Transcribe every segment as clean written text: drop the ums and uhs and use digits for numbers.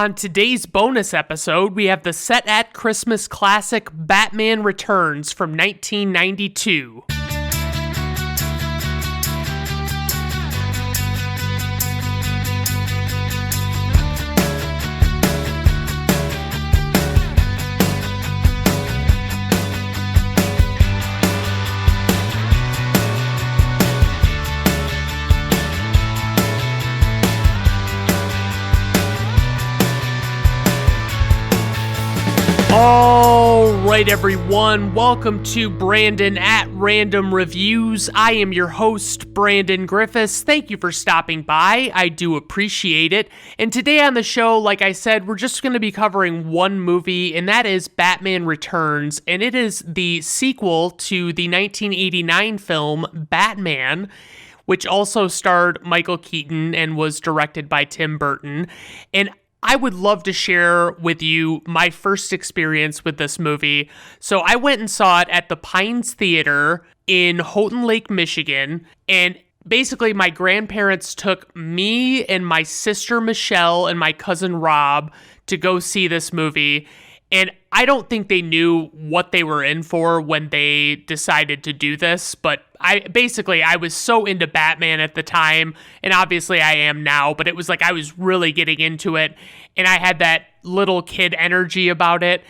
On today's bonus episode, we have the Set at Christmas classic Batman Returns from 1992. All right, everyone, welcome to Brandon at Random Reviews. I am your host, Brandon Griffiths. Thank you for stopping by. I do appreciate it. And today on the show, like I said, we're just going to be covering one movie, and that is Batman Returns. And it is the sequel to the 1989 film Batman, which also starred Michael Keaton and was directed by Tim Burton. And I would love to share with you my first experience with this movie. So I went and saw it at the Pines Theater in Houghton Lake, Michigan. And basically my grandparents took me and my sister Michelle and my cousin Rob to go see this movie. And I don't think they knew what they were in for when they decided to do this, but I was so into Batman at the time, and obviously I am now, but it was like I was really getting into it, and I had that little kid energy about it,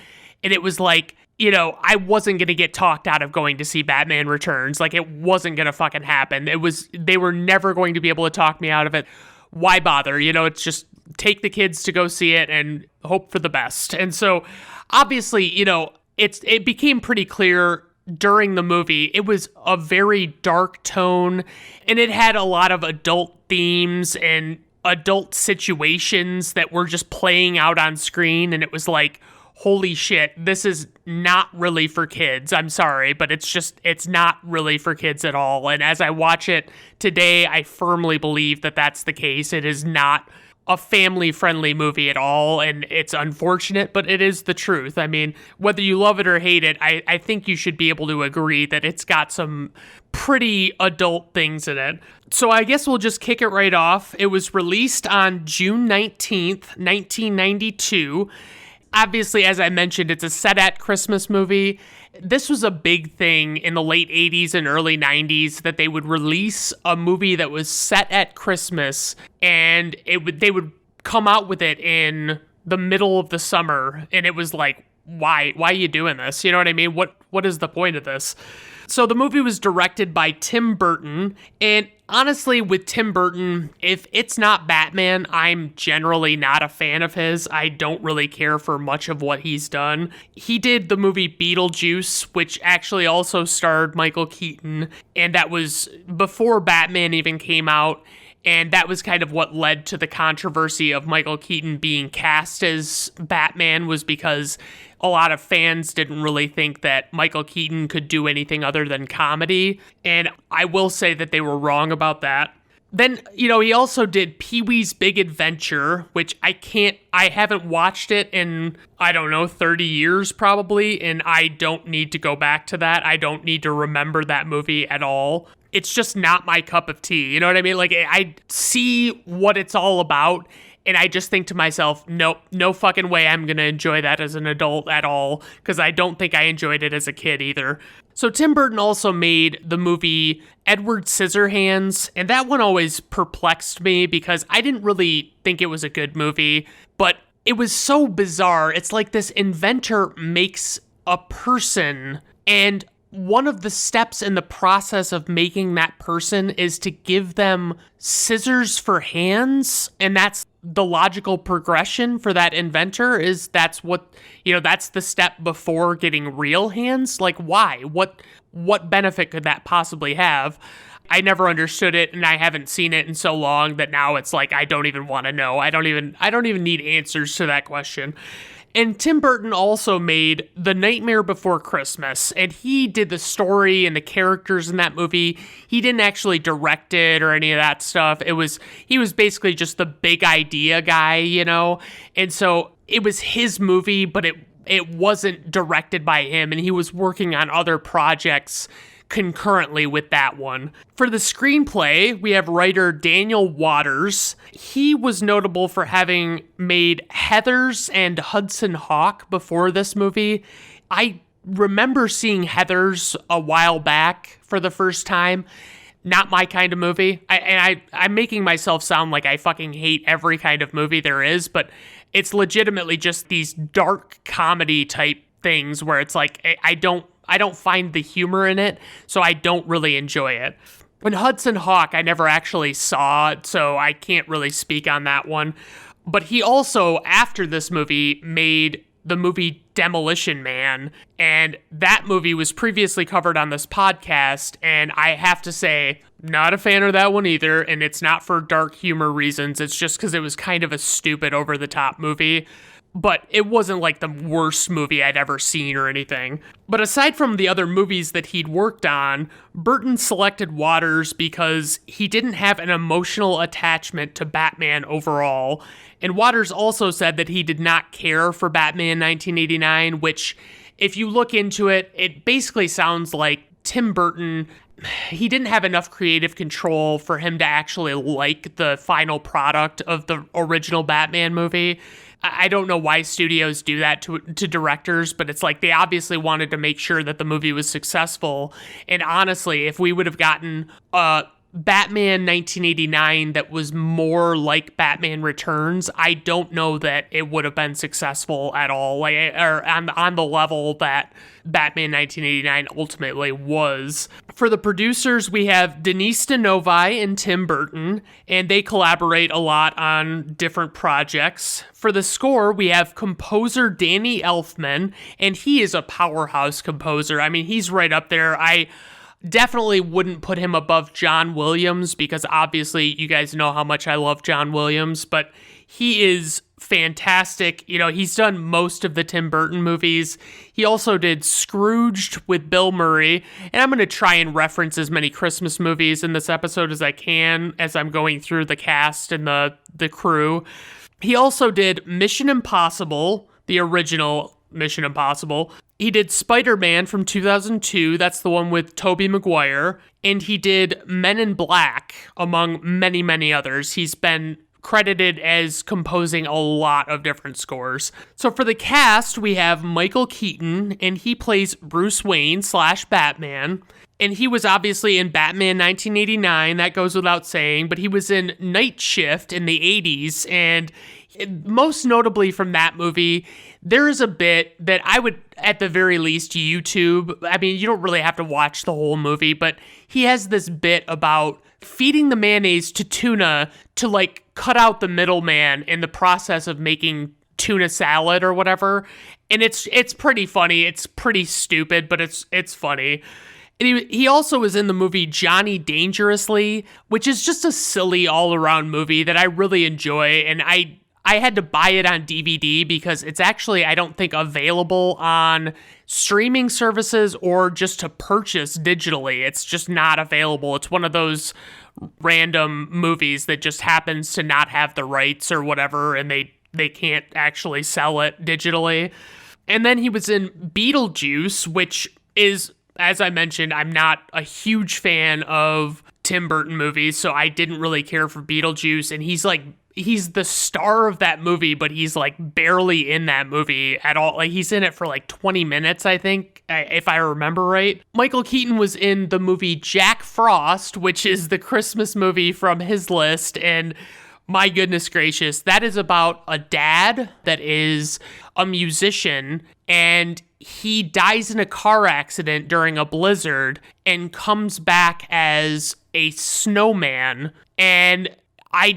and it was like, you know, I wasn't going to get talked out of going to see Batman Returns. Like, it wasn't going to fucking happen. They were never going to be able to talk me out of it. Why bother? You know, it's just take the kids to go see it and hope for the best. And so obviously, you know, it became pretty clear during the movie. It was a very dark tone, and it had a lot of adult themes and adult situations that were just playing out on screen. And it was like, holy shit, this is not really for kids. I'm sorry, but it's not really for kids at all. And as I watch it today, I firmly believe that that's the case. It is not a family-friendly movie at all, and it's unfortunate, but it is the truth. I mean, whether you love it or hate it, I think you should be able to agree that it's got some pretty adult things in it. So I guess we'll just kick it right off. It was released on June 19th, 1992. Obviously, as I mentioned, it's a set at Christmas movie. This was a big thing in the late 80s and early 90s that they would release a movie that was set at Christmas, and they would come out with it in the middle of the summer, and it was like, why are you doing this? You know what I mean? What is the point of this? So the movie was directed by Tim Burton, and honestly, with Tim Burton, if it's not Batman, I'm generally not a fan of his. I don't really care for much of what he's done. He did the movie Beetlejuice, which actually also starred Michael Keaton, and that was before Batman even came out. And that was kind of what led to the controversy of Michael Keaton being cast as Batman, was because a lot of fans didn't really think that Michael Keaton could do anything other than comedy. And I will say that they were wrong about that. Then, you know, he also did Pee-wee's Big Adventure, which I haven't watched it in, 30 years probably, and I don't need to go back to that. I don't need to remember that movie at all. It's just not my cup of tea. You know what I mean? Like, I see what it's all about, and I just think to myself, nope, no fucking way I'm going to enjoy that as an adult at all, because I don't think I enjoyed it as a kid either. So Tim Burton also made the movie Edward Scissorhands, and that one always perplexed me because I didn't really think it was a good movie, but it was so bizarre. It's like this inventor makes a person, and one of the steps in the process of making that person is to give them scissors for hands, and that's the logical progression for that inventor. That's the step before getting real hands. Like, why? What benefit could that possibly have? I never understood it, and I haven't seen it in so long that now it's like I don't even want to know. I don't even need answers to that question. And Tim Burton also made The Nightmare Before Christmas, and he did the story and the characters in that movie. He didn't actually direct it or any of that stuff. He was basically just the big idea guy, you know? And so it was his movie, but it wasn't directed by him, and he was working on other projects concurrently with that one. For the screenplay, we have writer Daniel Waters. He was notable for having made Heathers and Hudson Hawk before this movie. I remember seeing Heathers a while back for the first time. Not my kind of movie. I'm making myself sound like I fucking hate every kind of movie there is, but it's legitimately just these dark comedy type things where it's like I don't find the humor in it, so I don't really enjoy it. And Hudson Hawk, I never actually saw it, so I can't really speak on that one. But he also, after this movie, made the movie Demolition Man, and that movie was previously covered on this podcast, and I have to say, not a fan of that one either, and it's not for dark humor reasons, it's just because it was kind of a stupid, over-the-top movie. But it wasn't like the worst movie I'd ever seen or anything. But aside from the other movies that he'd worked on, Burton selected Waters because he didn't have an emotional attachment to Batman overall. And Waters also said that he did not care for Batman 1989, which, if you look into it, it basically sounds like Tim Burton, he didn't have enough creative control for him to actually like the final product of the original Batman movie. I don't know why studios do that to directors, but it's like they obviously wanted to make sure that the movie was successful. And honestly, if we would have gotten Batman 1989 that was more like Batman Returns, I don't know that it would have been successful at all, like, or on the level that Batman 1989 ultimately was. For the producers, we have Denise DeNovi and Tim Burton, and they collaborate a lot on different projects. For the score, we have composer Danny Elfman, and he is a powerhouse composer. I mean, he's right up there. I definitely wouldn't put him above John Williams, because obviously you guys know how much I love John Williams, but he is fantastic. You know, he's done most of the Tim Burton movies. He also did Scrooged with Bill Murray, and I'm going to try and reference as many Christmas movies in this episode as I can as I'm going through the cast and the crew. He also did Mission Impossible, the original Mission Impossible. He did Spider-Man from 2002, that's the one with Tobey Maguire, and he did Men in Black, among many, many others. He's been credited as composing a lot of different scores. So for the cast, we have Michael Keaton, and he plays Bruce Wayne / Batman. And he was obviously in Batman 1989, that goes without saying, but he was in Night Shift in the 80s, and most notably from that movie, there is a bit that I would, at the very least, YouTube. I mean, you don't really have to watch the whole movie, but he has this bit about feeding the mayonnaise to tuna to, like, cut out the middleman in the process of making tuna salad or whatever. And it's pretty funny. It's pretty stupid, but it's funny. And he also was in the movie Johnny Dangerously, which is just a silly all-around movie that I really enjoy, and I had to buy it on DVD because it's actually, I don't think, available on streaming services or just to purchase digitally. It's just not available. It's one of those random movies that just happens to not have the rights or whatever, and they can't actually sell it digitally. And then he was in Beetlejuice, which is, as I mentioned, I'm not a huge fan of Tim Burton movies, so I didn't really care for Beetlejuice, and he's the star of that movie, but he's like barely in that movie at all. Like, he's in it for like 20 minutes, I think, if I remember right. Michael Keaton was in the movie Jack Frost, which is the Christmas movie from his list, and my goodness gracious, that is about a dad that is a musician, and he dies in a car accident during a blizzard and comes back as a snowman, and I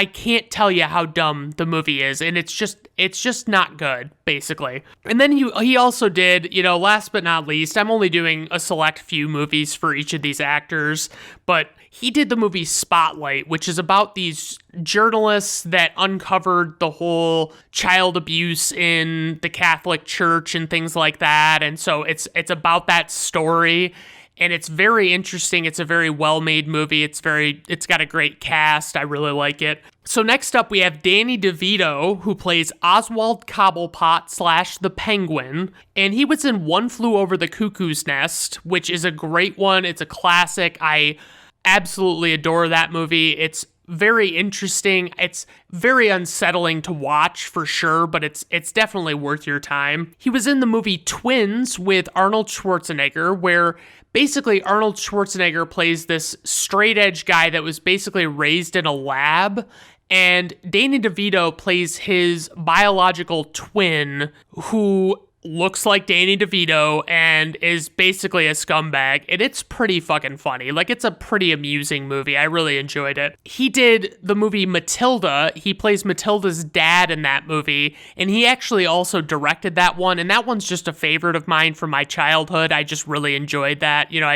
can't tell you how dumb the movie is, and it's just not good, basically. And then he also did, you know, last but not least, I'm only doing a select few movies for each of these actors, but he did the movie Spotlight, which is about these journalists that uncovered the whole child abuse in the Catholic Church and things like that, and so it's about that story. and it's very interesting. It's a very well-made movie. It's got a great cast. I really like it. So next up, we have Danny DeVito, who plays Oswald Cobblepot / the Penguin, and he was in One Flew Over the Cuckoo's Nest, which is a great one. It's a classic. I absolutely adore that movie. It's very interesting. It's very unsettling to watch for sure, but it's definitely worth your time. He was in the movie Twins with Arnold Schwarzenegger, where basically Arnold Schwarzenegger plays this straight edge guy that was basically raised in a lab, and Danny DeVito plays his biological twin who looks like Danny DeVito and is basically a scumbag, and it's pretty fucking funny. Like, it's a pretty amusing movie. I really enjoyed it. He did the movie Matilda. He plays Matilda's dad in that movie, and he actually also directed that one, and that one's just a favorite of mine from my childhood. I just really enjoyed that. You know,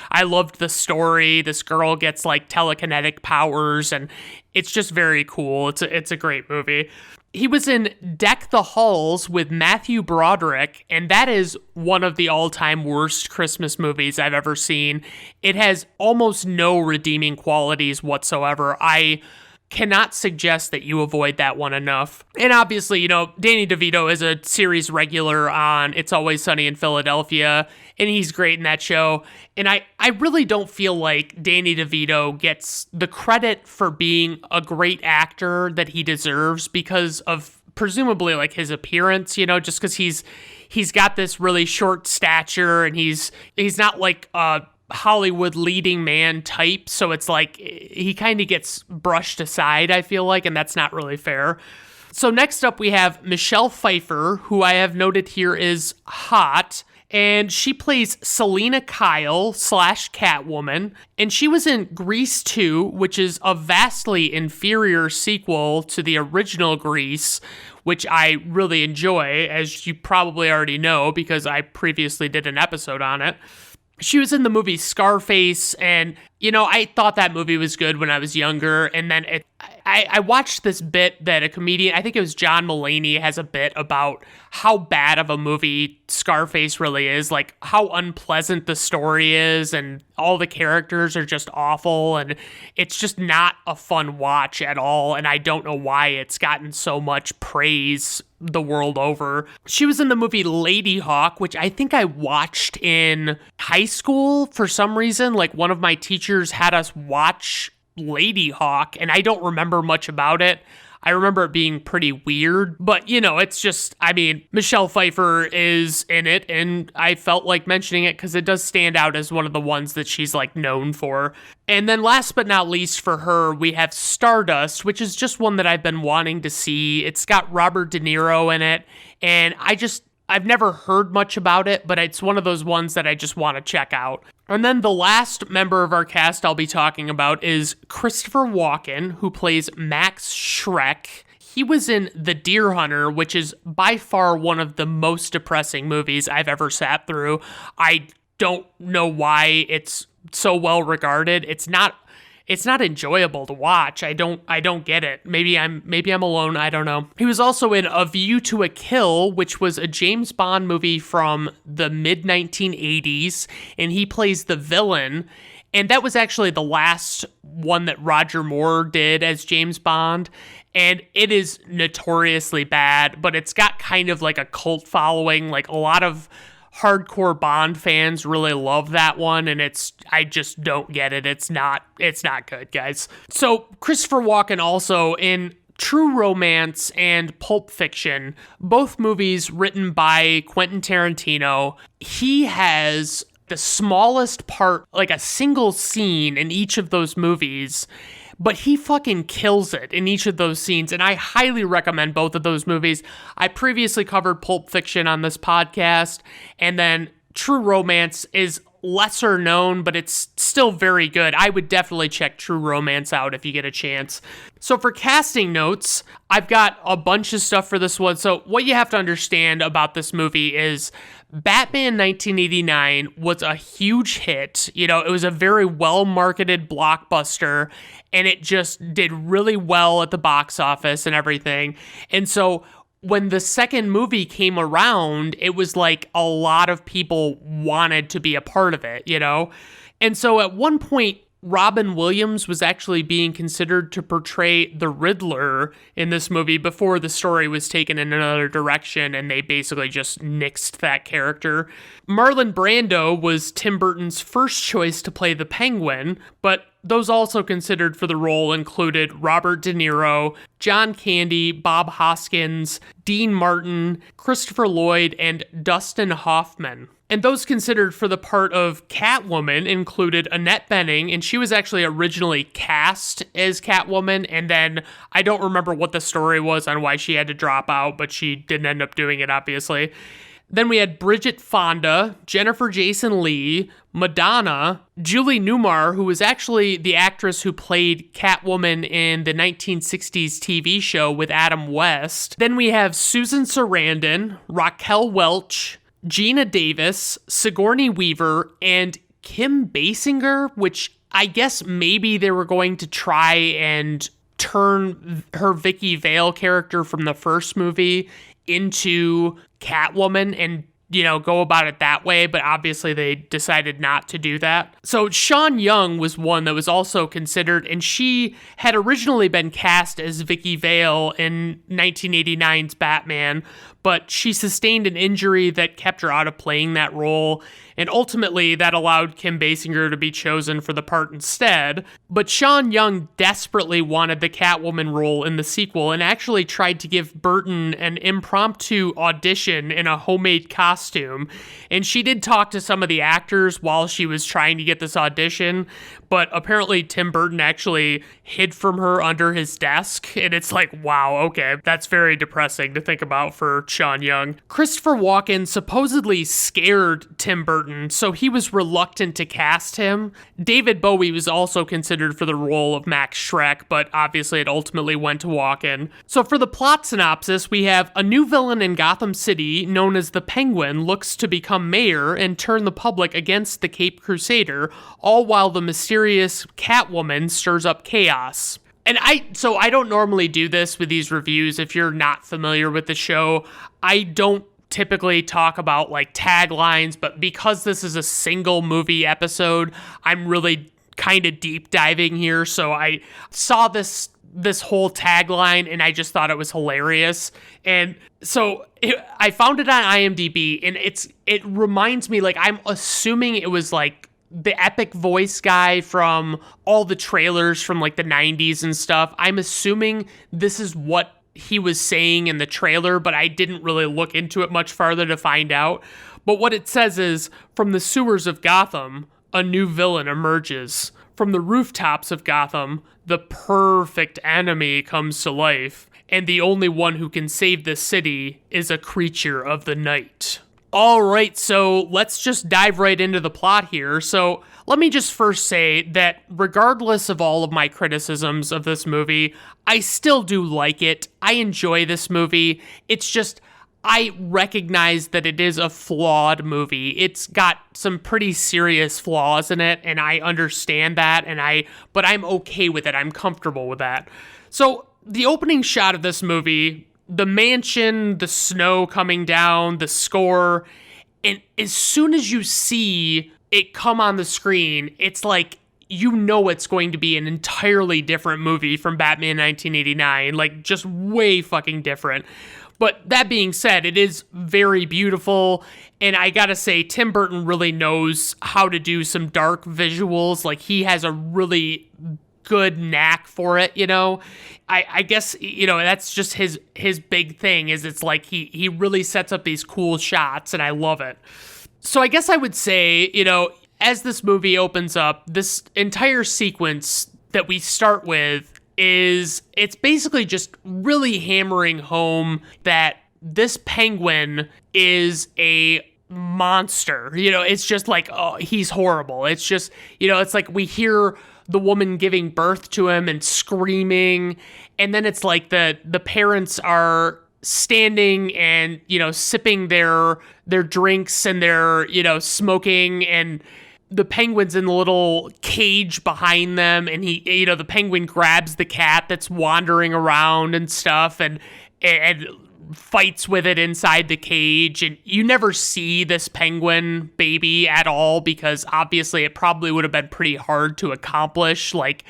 I loved the story. This girl gets, like, telekinetic powers, and it's just very cool. It's a great movie. He was in Deck the Halls with Matthew Broderick, and that is one of the all-time worst Christmas movies I've ever seen. It has almost no redeeming qualities whatsoever. I cannot suggest that you avoid that one enough. And obviously, you know, Danny DeVito is a series regular on It's Always Sunny in Philadelphia, and he's great in that show. And I really don't feel like Danny DeVito gets the credit for being a great actor that he deserves because of presumably like his appearance, you know, just because he's got this really short stature, and he's not like a Hollywood leading man type, so it's like he kind of gets brushed aside, I feel like, and that's not really fair. So next up we have Michelle Pfeiffer, who I have noted here is hot, and she plays Selena Kyle / Catwoman, and she was in Grease 2, which is a vastly inferior sequel to the original Grease, which I really enjoy, as you probably already know because I previously did an episode on it. She was in the movie Scarface, and, you know, I thought that movie was good when I was younger, and then I watched this bit that a comedian, I think it was John Mulaney, has a bit about how bad of a movie Scarface really is, like how unpleasant the story is, and all the characters are just awful, and it's just not a fun watch at all, and I don't know why it's gotten so much praise the world over. She was in the movie Lady Hawk, which I think I watched in high school for some reason. Like, one of my teachers had us watch Lady Hawk, and I don't remember much about it. I remember it being pretty weird, but, you know, it's just, I mean, Michelle Pfeiffer is in it, and I felt like mentioning it because it does stand out as one of the ones that she's, like, known for. And then last but not least for her, we have Stardust, which is just one that I've been wanting to see. It's got Robert De Niro in it, and I've never heard much about it, but it's one of those ones that I just want to check out. And then the last member of our cast I'll be talking about is Christopher Walken, who plays Max Schreck. He was in The Deer Hunter, which is by far one of the most depressing movies I've ever sat through. I don't know why it's so well regarded. It's not enjoyable to watch. I don't get it. Maybe I'm alone. I don't know. He was also in A View to a Kill, which was a James Bond movie from the mid 1980s, and he plays the villain. And that was actually the last one that Roger Moore did as James Bond. And it is notoriously bad, but it's got kind of like a cult following. Like, a lot of hardcore Bond fans really love that one, and I just don't get it. It's not good, guys. So Christopher Walken also in True Romance and Pulp Fiction, both movies written by Quentin Tarantino. He has the smallest part, like a single scene in each of those movies, but he fucking kills it in each of those scenes, and I highly recommend both of those movies. I previously covered Pulp Fiction on this podcast, and then True Romance is lesser known, but it's still very good. I would definitely check True Romance out if you get a chance. So for casting notes, I've got a bunch of stuff for this one. So what you have to understand about this movie is Batman 1989 was a huge hit. You know, it was a very well-marketed blockbuster, and it just did really well at the box office and everything. And so when the second movie came around, it was like a lot of people wanted to be a part of it, you know? And so at one point, Robin Williams was actually being considered to portray the Riddler in this movie before the story was taken in another direction, and they basically just nixed that character. Marlon Brando was Tim Burton's first choice to play the Penguin, but those also considered for the role included Robert De Niro, John Candy, Bob Hoskins, Dean Martin, Christopher Lloyd, and Dustin Hoffman. And those considered for the part of Catwoman included Annette Bening, and she was actually originally cast as Catwoman, and then I don't remember what the story was on why she had to drop out, but she didn't end up doing it, obviously. Then we had Bridget Fonda, Jennifer Jason Leigh, Madonna, Julie Newmar, who was actually the actress who played Catwoman in the 1960s TV show with Adam West. Then we have Susan Sarandon, Raquel Welch, Gina Davis, Sigourney Weaver, and Kim Basinger, which I guess maybe they were going to try and turn her Vicky Vale character from the first movie into Catwoman and, you know, go about it that way, but obviously they decided not to do that. So Sean Young was one that was also considered, and she had originally been cast as Vicky Vale in 1989's Batman, but she sustained an injury that kept her out of playing that role, and ultimately that allowed Kim Basinger to be chosen for the part instead. But Sean Young desperately wanted the Catwoman role in the sequel and actually tried to give Burton an impromptu audition in a homemade costume. And she did talk to some of the actors while she was trying to get this audition, but apparently Tim Burton actually hid from her under his desk. And it's like, wow, okay, that's very depressing to think about for Sean Young. Christopher Walken supposedly scared Tim Burton, so he was reluctant to cast him. David Bowie was also considered for the role of Max Schreck, but obviously it ultimately went to Walken. So for the plot synopsis, we have a new villain in Gotham City known as the Penguin looks to become mayor and turn the public against the Caped Crusader, all while the mysterious Catwoman stirs up chaos. And I don't normally do this with these reviews. If you're not familiar with the show, I don't typically talk about like taglines, but because this is a single movie episode, I'm really kind of deep diving here. So I saw this whole tagline and I just thought it was hilarious. And so I found it on IMDb, and it reminds me, like, I'm assuming it was like the epic voice guy from all the trailers from like the 90s and stuff. I'm assuming this is what he was saying in the trailer, but I didn't really look into it much farther to find out. But what it says is, from the sewers of Gotham, a new villain emerges. From the rooftops of Gotham, the perfect enemy comes to life, and the only one who can save the city is a creature of the night. All right, so let's just dive right into the plot here. So let me just first say that regardless of all of my criticisms of this movie, I still do like it. I enjoy this movie. It's just, I recognize that it is a flawed movie. It's got some pretty serious flaws in it, and I understand that, but I'm okay with it. I'm comfortable with that. So the opening shot of this movie, the mansion, the snow coming down, the score, and as soon as you see it come on the screen, it's like, you know, it's going to be an entirely different movie from Batman 1989, like just way fucking different. But that being said, it is very beautiful, and I gotta say, Tim Burton really knows how to do some dark visuals. Like, he has a really good knack for it, you know? I guess, you know, that's just his big thing, is it's like he really sets up these cool shots, and I love it. So I guess I would say, you know, as this movie opens up, this entire sequence that we start with it's basically just really hammering home that this penguin is a monster. You know, it's just like, oh, he's horrible. It's just, you know, it's like we hear the woman giving birth to him and screaming, and then it's like the parents are standing and, you know, sipping their drinks, and they're, you know, smoking, and the penguin's in the little cage behind them, and he, you know, the penguin grabs the cat that's wandering around and stuff, and and fights with it inside the cage, and you never see this penguin baby at all because obviously it probably would have been pretty hard to accomplish, like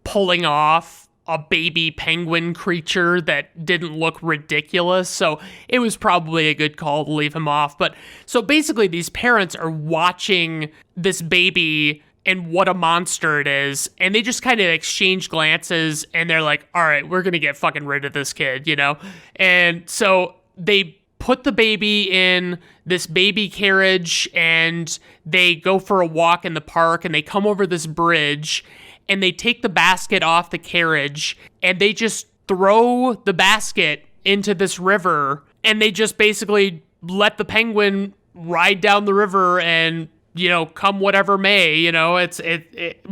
pulling off a baby penguin creature that didn't look ridiculous. So it was probably a good call to leave him off. But so basically these parents are watching this baby and what a monster it is, and they just kind of exchange glances, and they're like, all right, we're gonna get fucking rid of this kid, you know? And so they put the baby in this baby carriage, and they go for a walk in the park, and they come over this bridge, and they take the basket off the carriage, and they just throw the basket into this river, and they just basically let the penguin ride down the river and, you know, come whatever may, you know, it's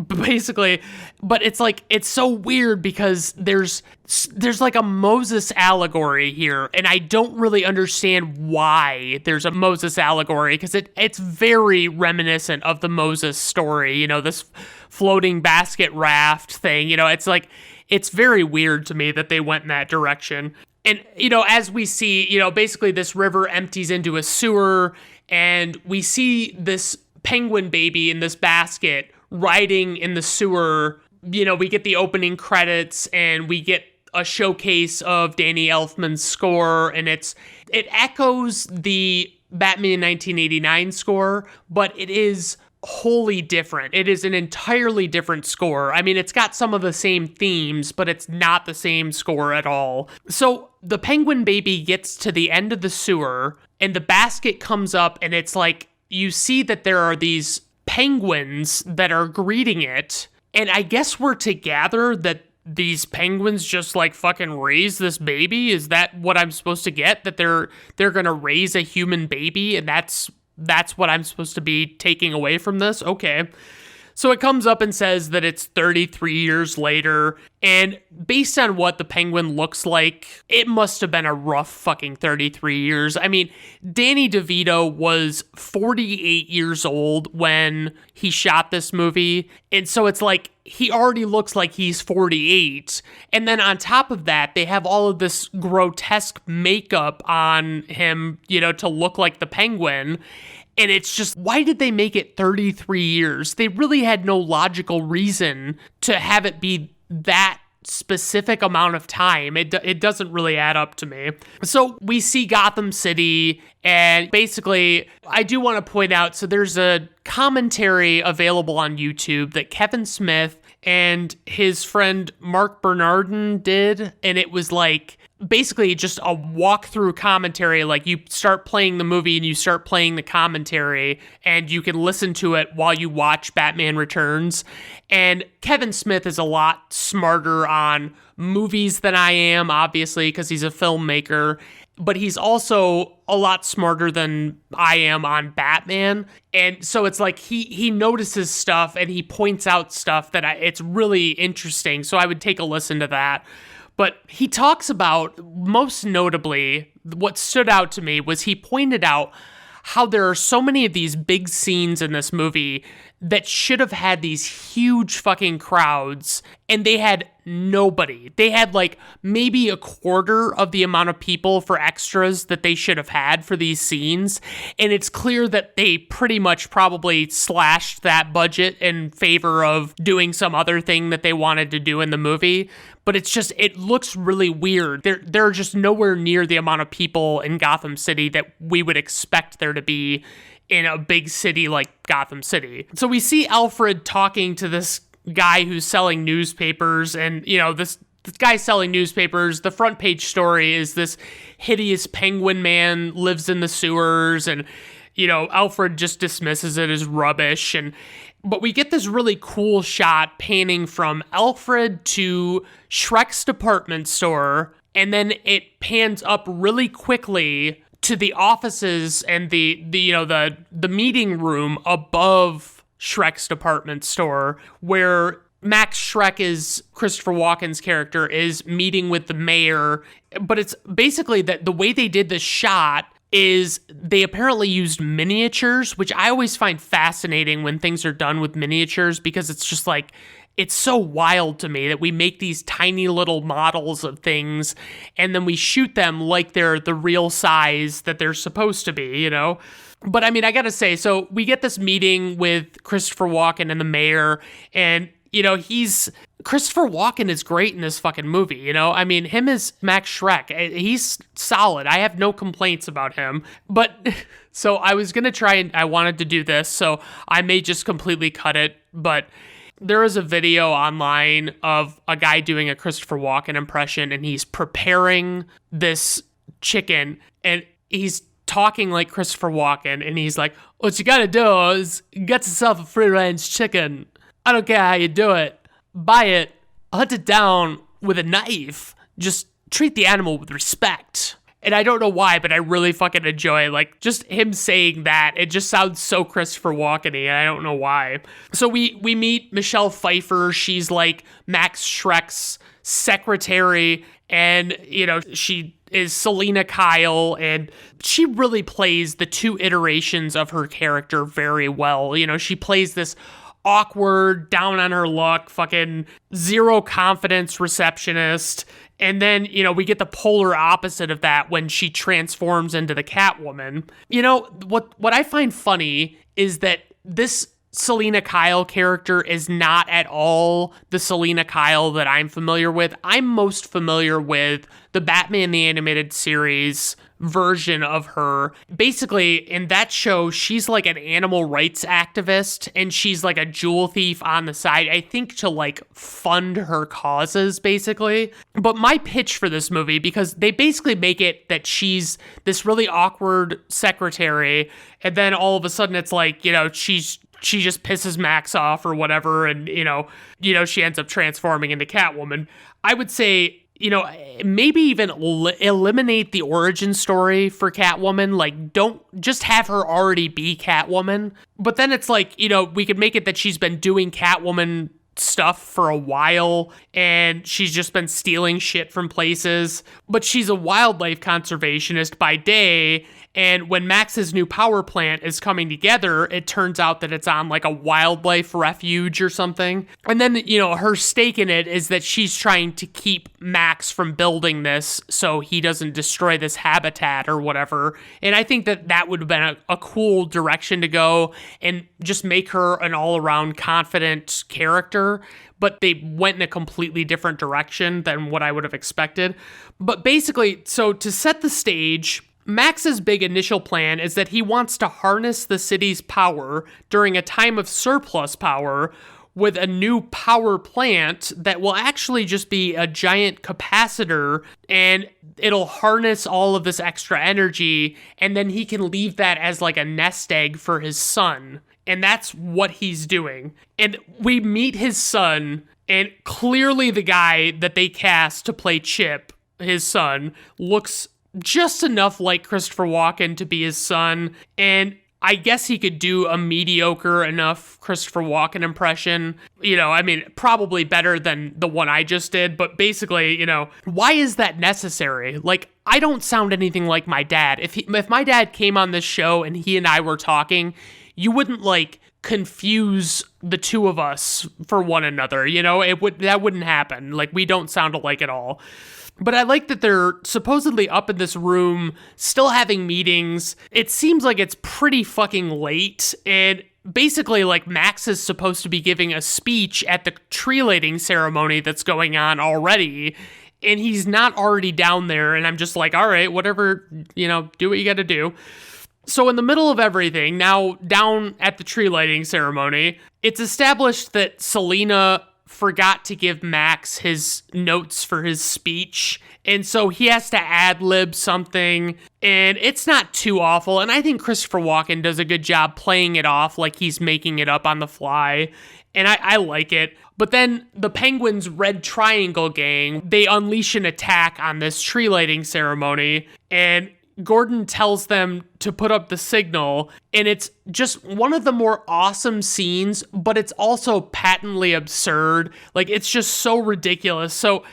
basically, but it's like, it's so weird because there's like a Moses allegory here, and I don't really understand why there's a Moses allegory, because it's very reminiscent of the Moses story, you know, this floating basket raft thing, you know, it's like, it's very weird to me that they went in that direction. And, you know, as we see, you know, basically this river empties into a sewer, and we see this penguin baby in this basket riding in the sewer. You know, we get the opening credits, and we get a showcase of Danny Elfman's score, and it echoes the Batman 1989 score, but it is wholly different. It is an entirely different score. I mean, it's got some of the same themes, but it's not the same score at all. So the penguin baby gets to the end of the sewer, and the basket comes up, and it's like, you see that there are these penguins that are greeting it, and I guess we're to gather that these penguins just like fucking raise this baby. Is that what I'm supposed to get? That they're gonna raise a human baby, and that's what I'm supposed to be taking away from this? Okay. So it comes up and says that it's 33 years later, and based on what the penguin looks like, it must have been a rough fucking 33 years. I mean, Danny DeVito was 48 years old when he shot this movie, and so it's like, he already looks like he's 48, and then on top of that, they have all of this grotesque makeup on him, you know, to look like the penguin. And it's just, why did they make it 33 years? They really had no logical reason to have it be that specific amount of time. It doesn't really add up to me. So we see Gotham City, and basically, I do want to point out, so there's a commentary available on YouTube that Kevin Smith and his friend Mark Bernardin did, and it was like, basically just a walkthrough commentary. Like, you start playing the movie and you start playing the commentary, and you can listen to it while you watch Batman Returns. And Kevin Smith is a lot smarter on movies than I am, obviously, because he's a filmmaker, but he's also a lot smarter than I am on Batman. And so it's like he notices stuff and he points out stuff that it's really interesting. So I would take a listen to that. But he talks about, most notably, what stood out to me was he pointed out how there are so many of these big scenes in this movie that should have had these huge fucking crowds, and they had nobody. They had like maybe a quarter of the amount of people for extras that they should have had for these scenes. And it's clear that they pretty much probably slashed that budget in favor of doing some other thing that they wanted to do in the movie. But it's just, it looks really weird. There are just nowhere near the amount of people in Gotham City that we would expect there to be in a big city like Gotham City. So we see Alfred talking to this guy who's selling newspapers, and, you know, this guy selling newspapers, the front page story is this hideous penguin man lives in the sewers, and, you know, Alfred just dismisses it as rubbish. But we get this really cool shot panning from Alfred to Shrek's department store, and then it pans up really quickly to the offices and the meeting room above Shrek's department store, where Max Schreck, is Christopher Walken's character, is meeting with the mayor. But it's basically that the way they did this shot is they apparently used miniatures, which I always find fascinating when things are done with miniatures, because it's just like, it's so wild to me that we make these tiny little models of things and then we shoot them like they're the real size that they're supposed to be, But I mean, I gotta say, so we get this meeting with Christopher Walken and the mayor, and Christopher Walken is great in this fucking movie, I mean, him as Max Schreck, he's solid. I have no complaints about him. But so I was gonna try and I wanted to do this, so I may just completely cut it, but there is a video online of a guy doing a Christopher Walken impression, and he's preparing this chicken, and he's talking like Christopher Walken, and he's like, what you gotta do is get yourself a free-range chicken. I don't care how you do it. Buy it, hunt it down with a knife. Just treat the animal with respect. And I don't know why, but I really fucking enjoy, just him saying that. It just sounds so Christopher Walken-y, and I don't know why. So we meet Michelle Pfeiffer. She's like Max Schreck's secretary, and, she is Selena Kyle, and she really plays the two iterations of her character very well. She plays this awkward, down on her luck, fucking zero confidence receptionist. And then, we get the polar opposite of that when she transforms into the Catwoman. What I find funny is that this Selena Kyle character is not at all the Selena Kyle that I'm familiar with. I'm most familiar with the Batman the Animated Series version of her. Basically, in that show, she's like an animal rights activist, and she's like a jewel thief on the side, I think to fund her causes, basically. But my pitch for this movie, because they basically make it that she's this really awkward secretary, and then all of a sudden it's she just pisses Max off or whatever, and, she ends up transforming into Catwoman. I would say, maybe even eliminate the origin story for Catwoman. Don't just have her already be Catwoman. But then it's we could make it that she's been doing Catwoman stuff for a while, and she's just been stealing shit from places. But she's a wildlife conservationist by day, and when Max's new power plant is coming together, it turns out that it's on a wildlife refuge or something. And then, her stake in it is that she's trying to keep Max from building this so he doesn't destroy this habitat or whatever. And I think that would have been a cool direction to go and just make her an all-around confident character. But they went in a completely different direction than what I would have expected. But basically, so to set the stage, Max's big initial plan is that he wants to harness the city's power during a time of surplus power with a new power plant that will actually just be a giant capacitor, and it'll harness all of this extra energy, and then he can leave that as a nest egg for his son. And that's what he's doing. And we meet his son, and clearly the guy that they cast to play Chip, his son, looks just enough like Christopher Walken to be his son, and I guess he could do a mediocre enough Christopher Walken impression. Probably better than the one I just did, but basically, why is that necessary? I don't sound anything like my dad. If my dad came on this show and he and I were talking, you wouldn't confuse the two of us for one another, that wouldn't happen. We don't sound alike at all. But I like that they're supposedly up in this room, still having meetings. It seems like it's pretty fucking late, and basically, Max is supposed to be giving a speech at the tree lighting ceremony that's going on already, and he's not already down there, and I'm just all right, whatever, do what you gotta do. So in the middle of everything, now down at the tree lighting ceremony, it's established that Selena forgot to give Max his notes for his speech, and so he has to ad-lib something, and it's not too awful, and I think Christopher Walken does a good job playing it off like he's making it up on the fly, and I like it. But then the Penguin's Red Triangle gang, they unleash an attack on this tree lighting ceremony, and Gordon tells them to put up the signal, and it's just one of the more awesome scenes, but it's also patently absurd. It's just so ridiculous. So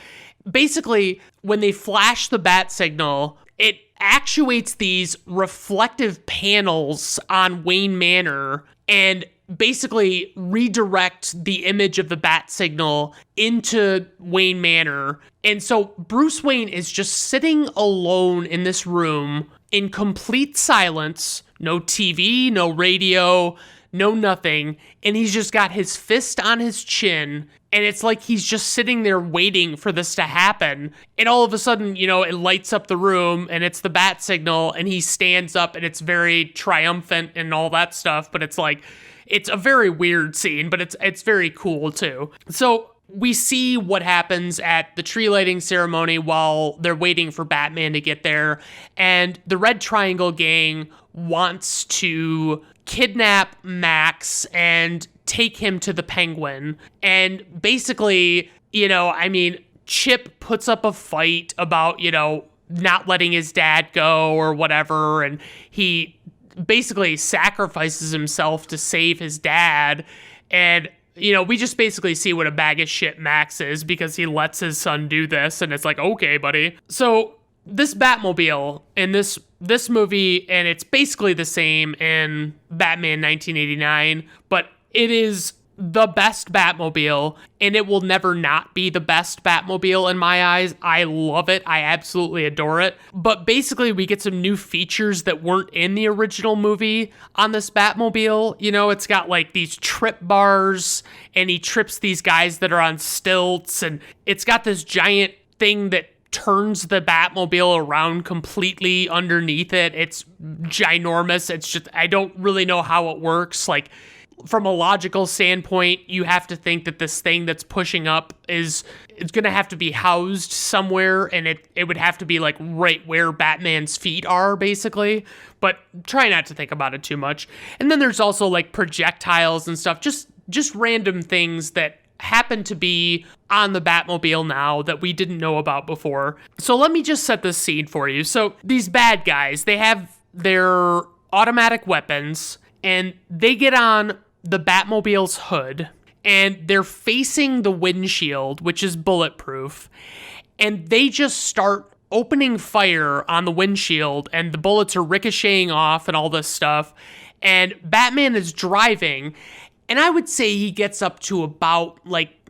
basically, when they flash the bat signal, it actuates these reflective panels on Wayne Manor, and basically redirect the image of the bat signal into Wayne Manor. And so Bruce Wayne is just sitting alone in this room in complete silence, no TV, no radio, no nothing. And he's just got his fist on his chin. And it's like he's just sitting there waiting for this to happen. And all of a sudden, it lights up the room and it's the bat signal and he stands up and it's very triumphant and all that stuff. But it's like, it's a very weird scene, but it's very cool too. So we see what happens at the tree lighting ceremony while they're waiting for Batman to get there. And the Red Triangle gang wants to kidnap Max and take him to the Penguin. And basically, Chip puts up a fight about, not letting his dad go or whatever. And he basically sacrifices himself to save his dad. And, we just basically see what a bag of shit Max is because he lets his son do this. And it's like, okay, buddy. So this Batmobile in this movie, and it's basically the same in Batman 1989, but it is the best Batmobile, and it will never not be the best Batmobile in my eyes. I love it. I absolutely adore it. But basically, we get some new features that weren't in the original movie on this Batmobile. It's got like these trip bars, and he trips these guys that are on stilts, and it's got this giant thing that turns the Batmobile around completely underneath it. It's ginormous. It's just, I don't really know how it works. Like, from a logical standpoint, you have to think that this thing that's pushing up it's going to have to be housed somewhere, and it would have to be like right where Batman's feet are, basically. But try not to think about it too much. And then there's also like projectiles and stuff, just random things that happen to be on the Batmobile now that we didn't know about before. So let me just set this scene for you. So these bad guys, they have their automatic weapons, and they get on the Batmobile's hood, and they're facing the windshield, which is bulletproof, and they just start opening fire on the windshield, and the bullets are ricocheting off and all this stuff, and Batman is driving, and I would say he gets up to about,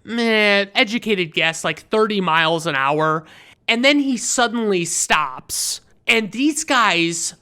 educated guess, 30 miles an hour, and then he suddenly stops, and these guys,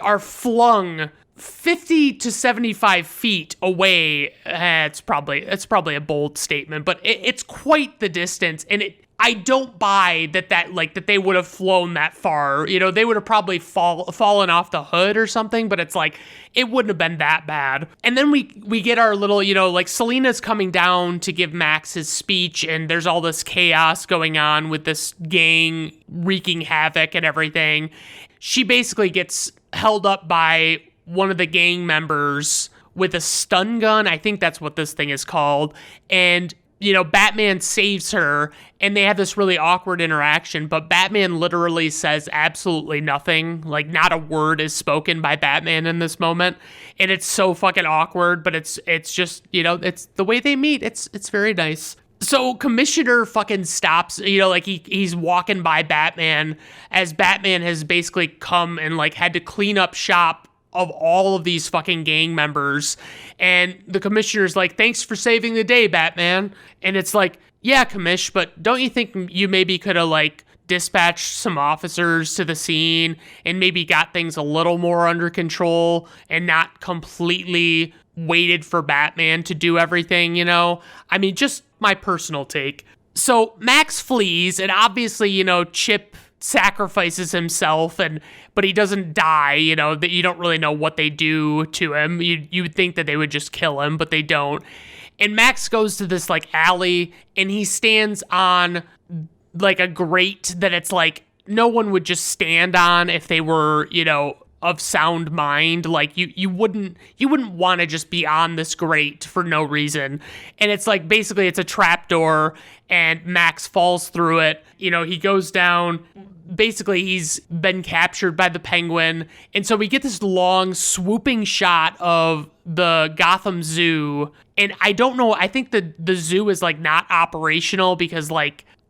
are flung 50 to 75 feet away. It's probably a bold statement, but it's quite the distance. And I don't buy that they would have flown that far. They would have probably fallen off the hood or something, but it's like, it wouldn't have been that bad. And then we get our little, Selina's coming down to give Max his speech, and there's all this chaos going on with this gang wreaking havoc and everything. She basically gets held up by one of the gang members with a stun gun. I think that's what this thing is called. And, Batman saves her, and they have this really awkward interaction, but Batman literally says absolutely nothing. Like, not a word is spoken by Batman in this moment. And it's so fucking awkward, but it's just, it's the way they meet. It's very nice. So Commissioner fucking stops, he's walking by Batman as Batman has basically come and had to clean up shop of all of these fucking gang members. And the commissioner's like, thanks for saving the day, Batman. And it's like, yeah, Commish, but don't you think you maybe could have dispatched some officers to the scene and maybe got things a little more under control and not completely waited for Batman to do everything, just my personal take. So Max flees, and obviously, Chip sacrifices himself, but he doesn't die, that you don't really know what they do to him. You would think that they would just kill him, but they don't. And Max goes to this alley, and he stands on a grate that it's no one would just stand on if they were, of sound mind. You wouldn't want to just be on this grate for no reason. And it's basically it's a trapdoor, and Max falls through it. He goes down. Basically, he's been captured by the Penguin. And so we get this long swooping shot of the Gotham Zoo. And I don't know, I think the zoo is not operational because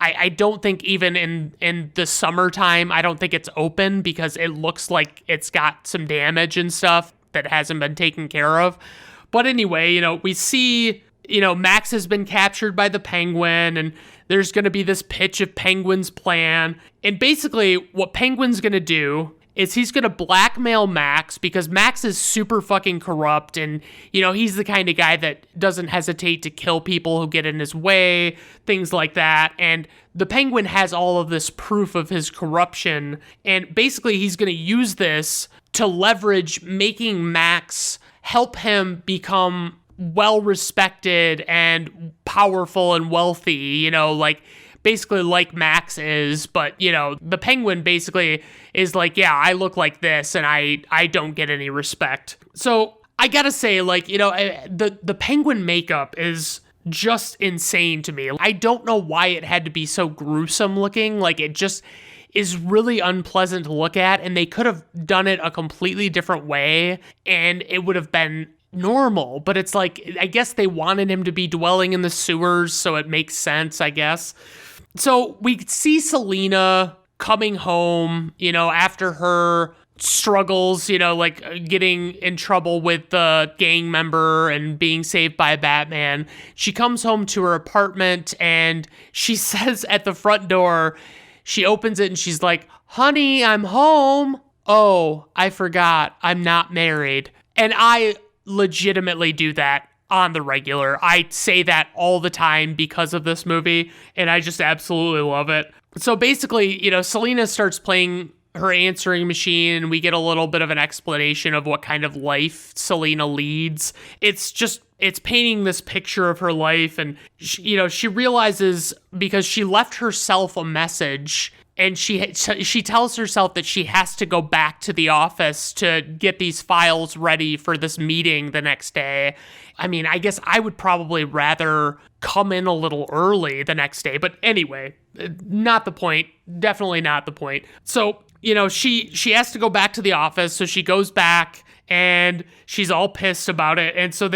I don't think even in the summertime, I don't think it's open because it looks like it's got some damage and stuff that hasn't been taken care of. But anyway, we see, Max has been captured by the Penguin, and there's going to be this pitch of Penguin's plan. And basically, what Penguin's going to do is he's going to blackmail Max, because Max is super fucking corrupt, and, he's the kind of guy that doesn't hesitate to kill people who get in his way, things like that. And the Penguin has all of this proof of his corruption, and basically he's going to use this to leverage making Max help him become well-respected and powerful and wealthy, basically like Max is. But, the Penguin basically is like, yeah, I look like this and I don't get any respect. So I gotta say, the Penguin makeup is just insane to me. I don't know why it had to be so gruesome looking. It just is really unpleasant to look at, and they could have done it a completely different way and it would have been normal. But it's I guess they wanted him to be dwelling in the sewers, so it makes sense, I guess. So we see Selina coming home, after her struggles, getting in trouble with the gang member and being saved by Batman. She comes home to her apartment, and she says at the front door, she opens it and she's like, "Honey, I'm home. Oh, I forgot. I'm not married." And I legitimately do that on the regular. I say that all the time because of this movie, and I just absolutely love it. So basically, Selina starts playing her answering machine, and we get a little bit of an explanation of what kind of life Selina leads. It's painting this picture of her life, and she realizes, because she left herself a message, and she tells herself that she has to go back to the office to get these files ready for this meeting the next day. I mean, I guess I would probably rather come in a little early the next day, but anyway, not the point. Definitely not the point. So, she has to go back to the office, so she goes back, and she's all pissed about it. And so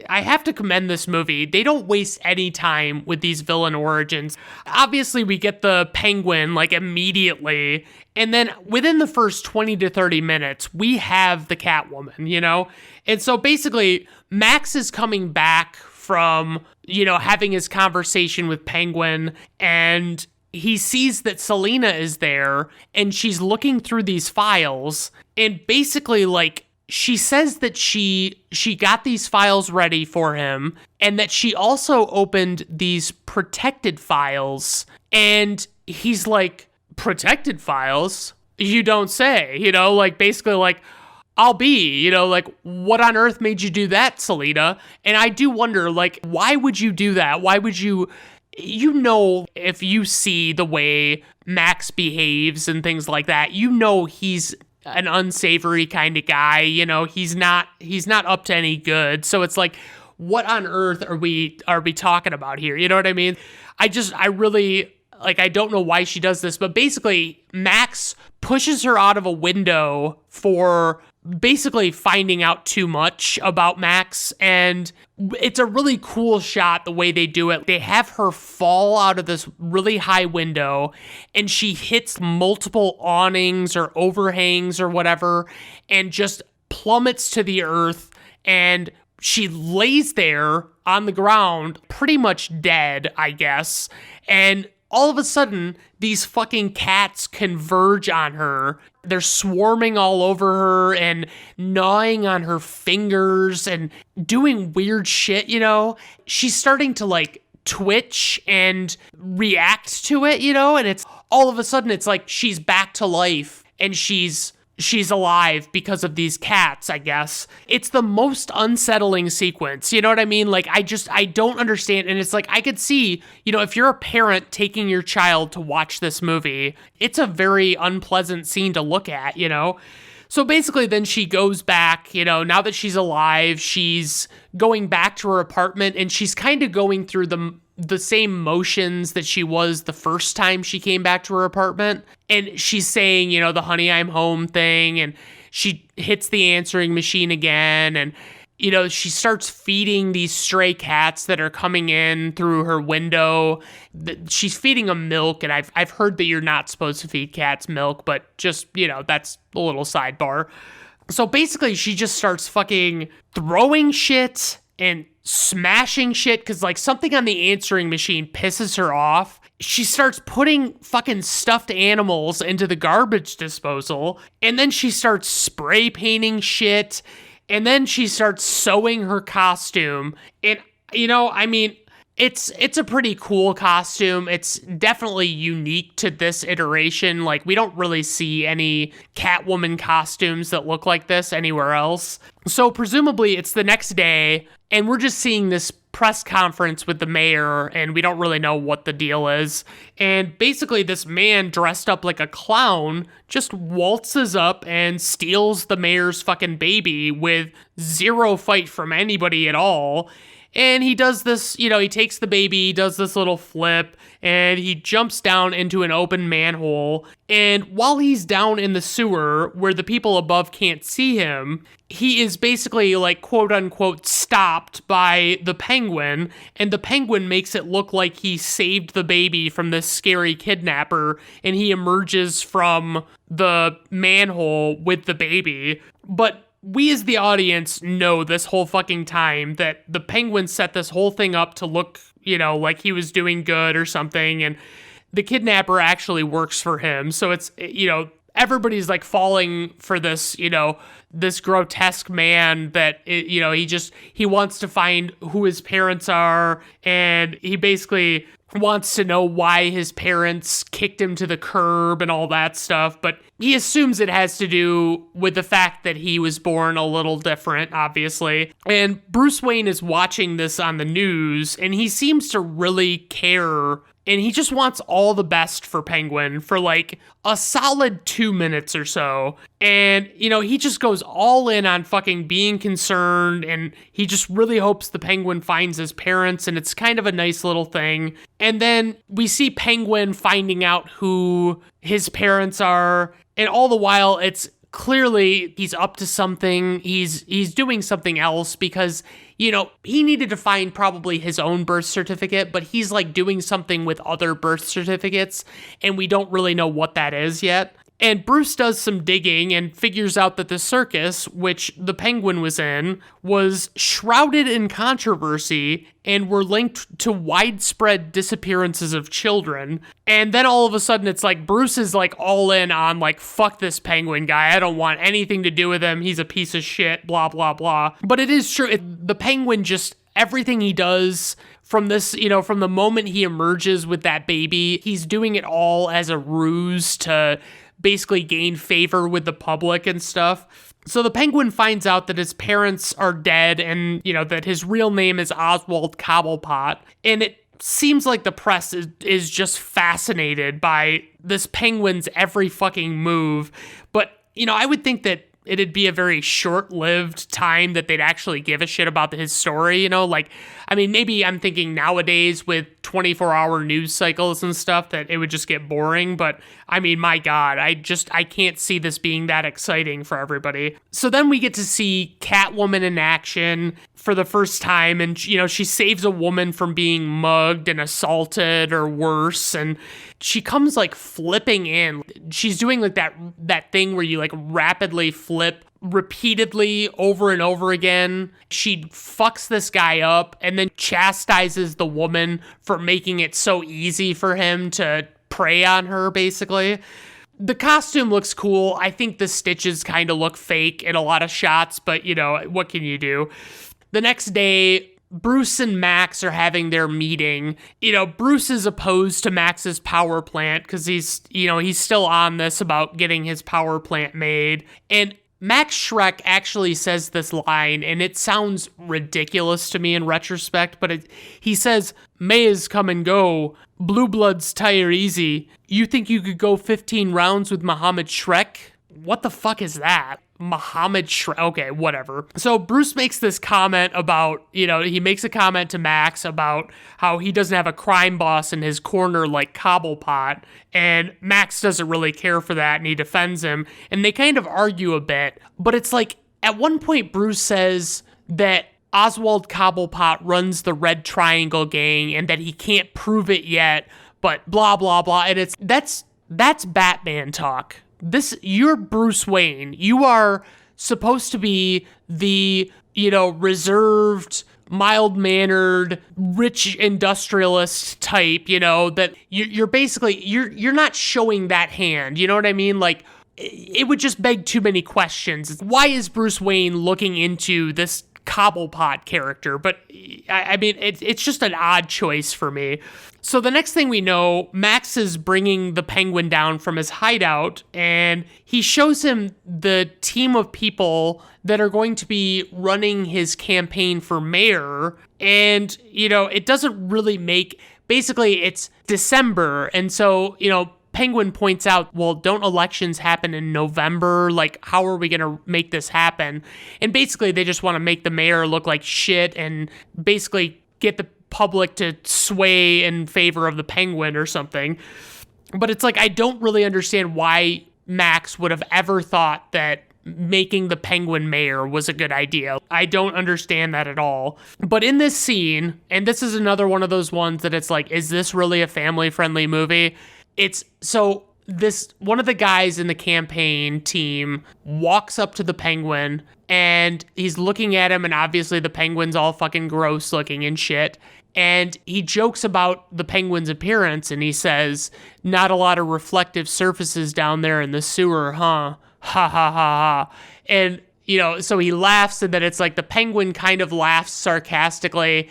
I have to commend this movie. They don't waste any time with these villain origins. Obviously, we get the Penguin, immediately. And then within the first 20 to 30 minutes, we have the Catwoman, And so basically, Max is coming back from, having his conversation with Penguin, and he sees that Selina is there, and she's looking through these files, and basically, she says that she got these files ready for him, and that she also opened these protected files. And he's like, "Protected files? You don't say," basically "I'll be," "What on earth made you do that, Selina?" And I do wonder, why would you do that? Why would you, if you see the way Max behaves and things like that, he's an unsavory kind of guy. He's not up to any good. So it's what on earth are we talking about here? You know what I mean? I really, I don't know why she does this, but basically Max pushes her out of a window for basically finding out too much about Max. And it's a really cool shot the way they do it. They have her fall out of this really high window, and she hits multiple awnings or overhangs or whatever, and just plummets to the earth. And she lays there on the ground, pretty much dead, I guess. And all of a sudden, these fucking cats converge on her. They're swarming all over her and gnawing on her fingers and doing weird shit, She's starting to twitch and react to it, and it's all of a sudden it's she's back to life, and she's alive because of these cats, I guess. It's the most unsettling sequence. You know what I mean? I don't understand. And it's I could see, if you're a parent taking your child to watch this movie, it's a very unpleasant scene to look at, So basically then she goes back, now that she's alive, she's going back to her apartment, and she's kind of going through the same motions that she was the first time she came back to her apartment. And she's saying, the "honey, I'm home" thing, and she hits the answering machine again, and she starts feeding these stray cats that are coming in through her window. She's feeding them milk, and I've heard that you're not supposed to feed cats milk, but just, that's a little sidebar. So basically, she just starts fucking throwing shit and smashing shit because, like, something on the answering machine pisses her off. She starts putting fucking stuffed animals into the garbage disposal, and then she starts spray painting shit, and then she starts sewing her costume. And, I mean, it's a pretty cool costume. It's definitely unique to this iteration. Like, we don't really see any Catwoman costumes that look like this anywhere else. So presumably it's the next day, and we're just seeing this press conference with the mayor, and we don't really know what the deal is. And basically this man dressed up like a clown just waltzes up and steals the mayor's fucking baby with zero fight from anybody at all. And he does this, he takes the baby, does this little flip, and he jumps down into an open manhole. And while he's down in the sewer, where the people above can't see him, he is basically, like, quote unquote, stopped by the Penguin. And the Penguin makes it look like he saved the baby from this scary kidnapper, and he emerges from the manhole with the baby. But we as the audience know this whole fucking time that the Penguin set this whole thing up to look, like he was doing good or something, and the kidnapper actually works for him. So it's, everybody's like falling for this, this grotesque man that, he wants to find who his parents are, and he basically wants to know why his parents kicked him to the curb and all that stuff, but he assumes it has to do with the fact that he was born a little different, obviously. And Bruce Wayne is watching this on the news, and he seems to really care, and he just wants all the best for Penguin for like a solid 2 minutes or so. And, he just goes all in on fucking being concerned, and he just really hopes the Penguin finds his parents, and it's kind of a nice little thing. And then we see Penguin finding out who his parents are, and all the while it's clearly he's up to something. He's doing something else because, he needed to find probably his own birth certificate, but he's like doing something with other birth certificates, and we don't really know what that is yet. And Bruce does some digging and figures out that the circus, which the Penguin was in, was shrouded in controversy and were linked to widespread disappearances of children. And then all of a sudden it's like Bruce is like all in on like, fuck this Penguin guy. I don't want anything to do with him. He's a piece of shit, blah, blah, blah. But it is true. The Penguin just, everything he does from this, from the moment he emerges with that baby, he's doing it all as a ruse to basically gain favor with the public and stuff. So the Penguin finds out that his parents are dead and, that his real name is Oswald Cobblepot. And it seems like the press is just fascinated by this Penguin's every fucking move. But, I would think that it'd be a very short-lived time that they'd actually give a shit about his story, maybe I'm thinking nowadays with 24-hour news cycles and stuff that it would just get boring, but my God, I can't see this being that exciting for everybody. So then we get to see Catwoman in action for the first time, and, she saves a woman from being mugged and assaulted or worse, and she comes, like, flipping in. She's doing, like, that thing where you, like, rapidly flip repeatedly over and over again. She fucks this guy up and then chastises the woman for making it so easy for him to prey on her, basically. The costume looks cool. I think the stitches kind of look fake in a lot of shots, but, what can you do? The next day, Bruce and Max are having their meeting. Bruce is opposed to Max's power plant because he's still on this about getting his power plant made. And Max Schreck actually says this line, and it sounds ridiculous to me in retrospect, but he says, "Mayors come and go. Blue bloods tire easy. You think you could go 15 rounds with Muhammad Schreck?" What the fuck is that? Muhammad Schreck. Okay, whatever. So Bruce makes this comment about, he makes a comment to Max about how he doesn't have a crime boss in his corner like Cobblepot, and Max doesn't really care for that, and he defends him, and they kind of argue a bit, but it's like, at one point Bruce says that Oswald Cobblepot runs the Red Triangle Gang, and that he can't prove it yet, but blah, blah, blah, and that's Batman talk. You're Bruce Wayne. You are supposed to be the, reserved, mild-mannered, rich industrialist type, that you're basically, you're not showing that hand, you know what I mean? Like, it would just beg too many questions. Why is Bruce Wayne looking into this Cobblepot character? But I mean, it's just an odd choice for me. So the next thing we know, Max is bringing the Penguin down from his hideout, and he shows him the team of people that are going to be running his campaign for mayor. And, it doesn't really basically it's December. And so, Penguin points out, well, don't elections happen in November? Like, how are we going to make this happen? And basically, they just want to make the mayor look like shit and basically get the public to sway in favor of the Penguin or something. But it's like, I don't really understand why Max would have ever thought that making the Penguin mayor was a good idea. I don't understand that at all. But in this scene, and this is another one of those ones that it's like, is this really a family-friendly movie? One of the guys in the campaign team walks up to the Penguin and he's looking at him, and obviously the Penguin's all fucking gross looking and shit. And he jokes about the Penguin's appearance, and he says, "Not a lot of reflective surfaces down there in the sewer, huh? Ha ha ha ha." And, so he laughs, and then it's like the Penguin kind of laughs sarcastically,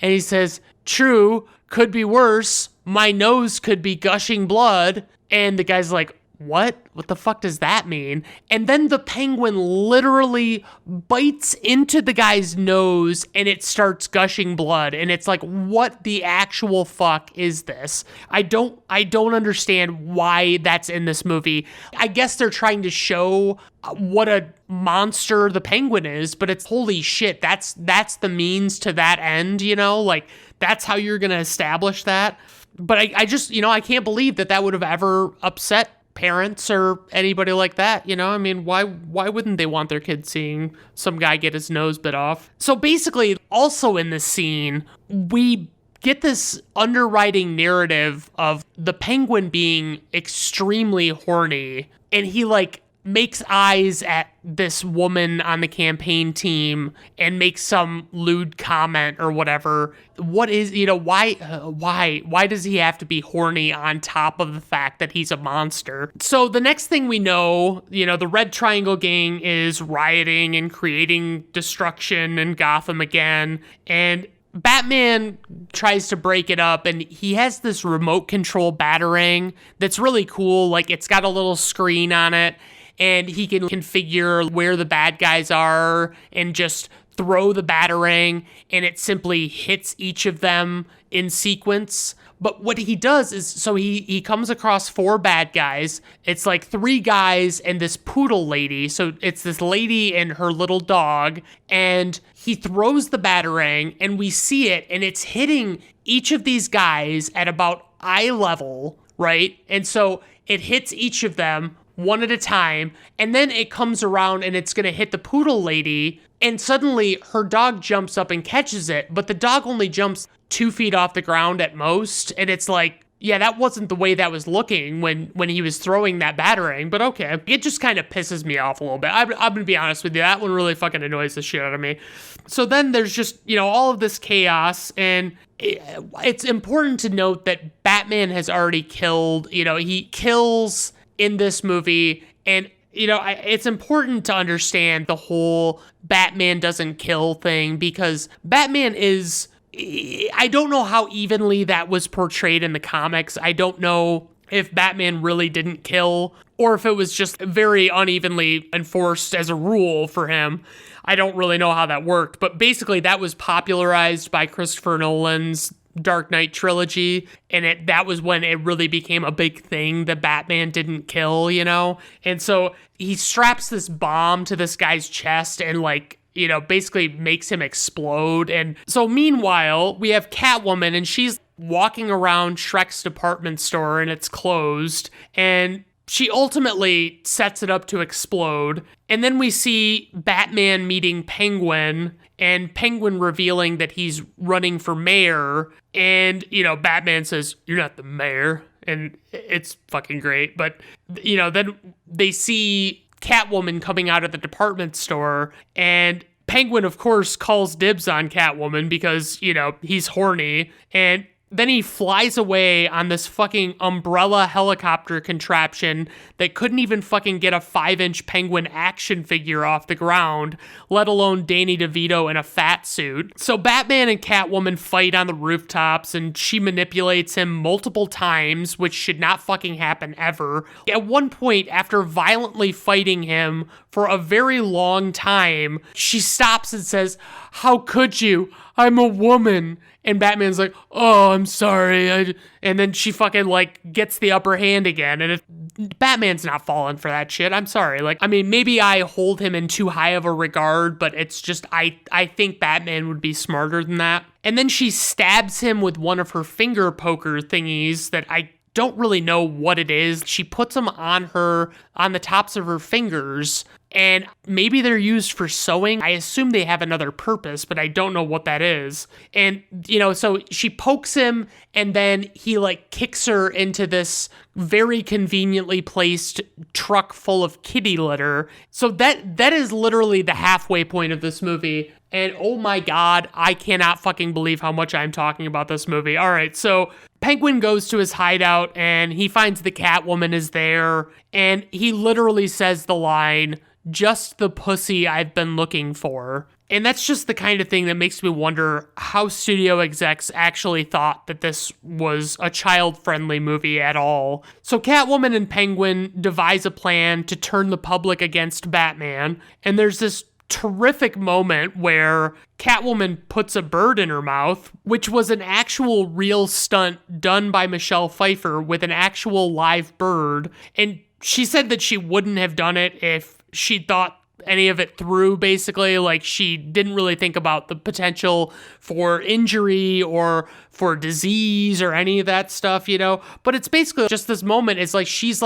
and he says, "True, could be worse. My nose could be gushing blood." And the guy's like, what? What the fuck does that mean? And then the Penguin literally bites into the guy's nose and it starts gushing blood. And it's like, what the actual fuck is this? I don't understand why that's in this movie. I guess they're trying to show what a monster the Penguin is, but it's holy shit. That's the means to that end, like that's how you're going to establish that. But I just, I can't believe that would have ever upset parents or anybody like that, I mean, why wouldn't they want their kids seeing some guy get his nose bit off? So basically, also in this scene, we get this underwriting narrative of the Penguin being extremely horny, and he makes eyes at this woman on the campaign team and makes some lewd comment or whatever. What is, why does he have to be horny on top of the fact that he's a monster? So the next thing we know, the Red Triangle Gang is rioting and creating destruction in Gotham again, and Batman tries to break it up, and he has this remote control batarang that's really cool. Like, it's got a little screen on it, and he can configure where the bad guys are and just throw the batarang, and it simply hits each of them in sequence. But what he does is, so he comes across 4 bad guys. It's like 3 guys and this poodle lady. So it's this lady and her little dog, and he throws the batarang, and we see it, and it's hitting each of these guys at about eye level, right? And so it hits each of them one at a time, and then it comes around and it's gonna hit the poodle lady, and suddenly her dog jumps up and catches it, but the dog only jumps 2 feet off the ground at most, and it's like, yeah, that wasn't the way that was looking when he was throwing that batarang, but okay. It just kind of pisses me off a little bit. I'm gonna be honest with you, that one really fucking annoys the shit out of me. So then there's just, all of this chaos, and it's important to note that Batman has already killed, he kills in this movie, and it's important to understand the whole Batman doesn't kill thing, because Batman is, I don't know how evenly that was portrayed in the comics. I don't know if Batman really didn't kill, or if it was just very unevenly enforced as a rule for him. I don't really know how that worked, but basically that was popularized by Christopher Nolan's Dark Knight trilogy, and that was when it really became a big thing that Batman didn't kill, And so he straps this bomb to this guy's chest and basically makes him explode. And so meanwhile, we have Catwoman, and she's walking around Shrek's department store, and it's closed, and she ultimately sets it up to explode. And then we see Batman meeting Penguin, and Penguin revealing that he's running for mayor. And, Batman says, "You're not the mayor." And it's fucking great. But, then they see Catwoman coming out of the department store, and Penguin, of course, calls dibs on Catwoman because, he's horny, and then he flies away on this fucking umbrella helicopter contraption that couldn't even fucking get a 5-inch Penguin action figure off the ground, let alone Danny DeVito in a fat suit. So Batman and Catwoman fight on the rooftops, and she manipulates him multiple times, which should not fucking happen ever. At one point, after violently fighting him for a very long time, she stops and says, "How could you? I'm a woman." And Batman's like, "Oh, I'm sorry." And then she fucking, gets the upper hand again. And Batman's not falling for that shit. I'm sorry. Maybe I hold him in too high of a regard, but it's just, I think Batman would be smarter than that. And then she stabs him with one of her finger poker thingies that I don't really know what it is. She puts them on the tops of her fingers, and maybe they're used for sewing. I assume they have another purpose, but I don't know what that is. And, so she pokes him, and then he, kicks her into this very conveniently placed truck full of kitty litter. So that is literally the halfway point of this movie. And oh my God, I cannot fucking believe how much I'm talking about this movie. All right, so Penguin goes to his hideout, and he finds the Catwoman is there, and he literally says the line, "Just the pussy I've been looking for." And that's just the kind of thing that makes me wonder how studio execs actually thought that this was a child-friendly movie at all. So Catwoman and Penguin devise a plan to turn the public against Batman, and there's this terrific moment where Catwoman puts a bird in her mouth, which was an actual real stunt done by Michelle Pfeiffer with an actual live bird. And she said that she wouldn't have done it if she thought any of it through, basically. She didn't really think about the potential for injury or for disease or any of that stuff, But it's basically just this moment. It's she's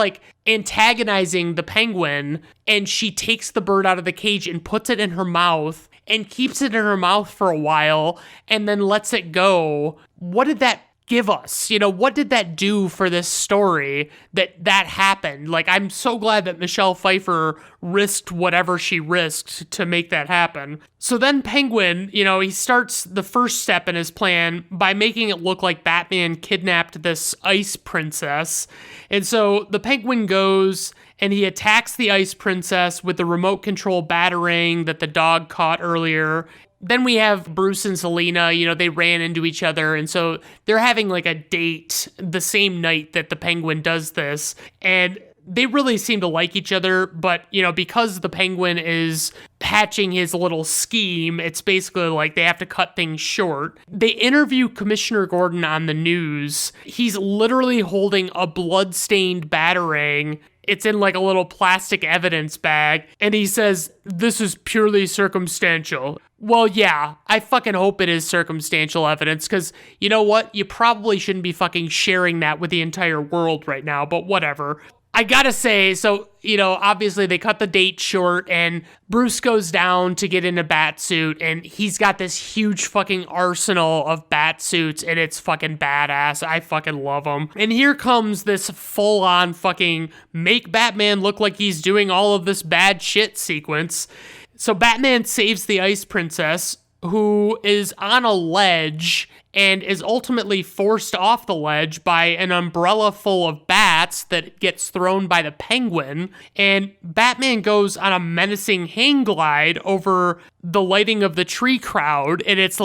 antagonizing the Penguin, and she takes the bird out of the cage and puts it in her mouth and keeps it in her mouth for a while and then lets it go. What did that give us? What did that do for this story that happened? I'm so glad that Michelle Pfeiffer risked whatever she risked to make that happen. So then Penguin, he starts the first step in his plan by making it look like Batman kidnapped this ice princess. And so the Penguin goes and he attacks the ice princess with the remote control batarang that the dog caught earlier. Then we have Bruce and Selina, they ran into each other, and so they're having a date the same night that the Penguin does this, and they really seem to like each other, but, because the Penguin is hatching his little scheme, it's basically they have to cut things short. They interview Commissioner Gordon on the news. He's literally holding a blood-stained batarang. It's in a little plastic evidence bag, and he says, "This is purely circumstantial." Well, yeah, I fucking hope it is circumstantial evidence, because you know what? You probably shouldn't be fucking sharing that with the entire world right now, but whatever. I gotta say, so, obviously they cut the date short, and Bruce goes down to get in a bat suit, and he's got this huge fucking arsenal of bat suits, and it's fucking badass. I fucking love them. And here comes this full-on fucking make Batman look like he's doing all of this bad shit sequence. So Batman saves the Ice Princess, who is on a ledge and is ultimately forced off the ledge by an umbrella full of bats that gets thrown by the Penguin. And Batman goes on a menacing hang glide over the lighting of the tree crowd, and it's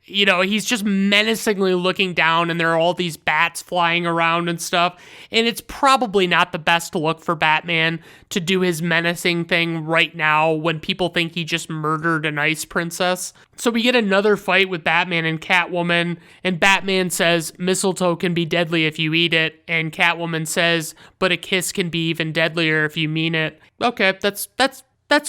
he's just menacingly looking down, and there are all these bats flying around and stuff, and it's probably not the best look for Batman to do his menacing thing right now when people think he just murdered an ice princess. So we get another fight with Batman and Catwoman, and Batman says, "Mistletoe can be deadly if you eat it," and Catwoman says, "But a kiss can be even deadlier if you mean it." Okay, that's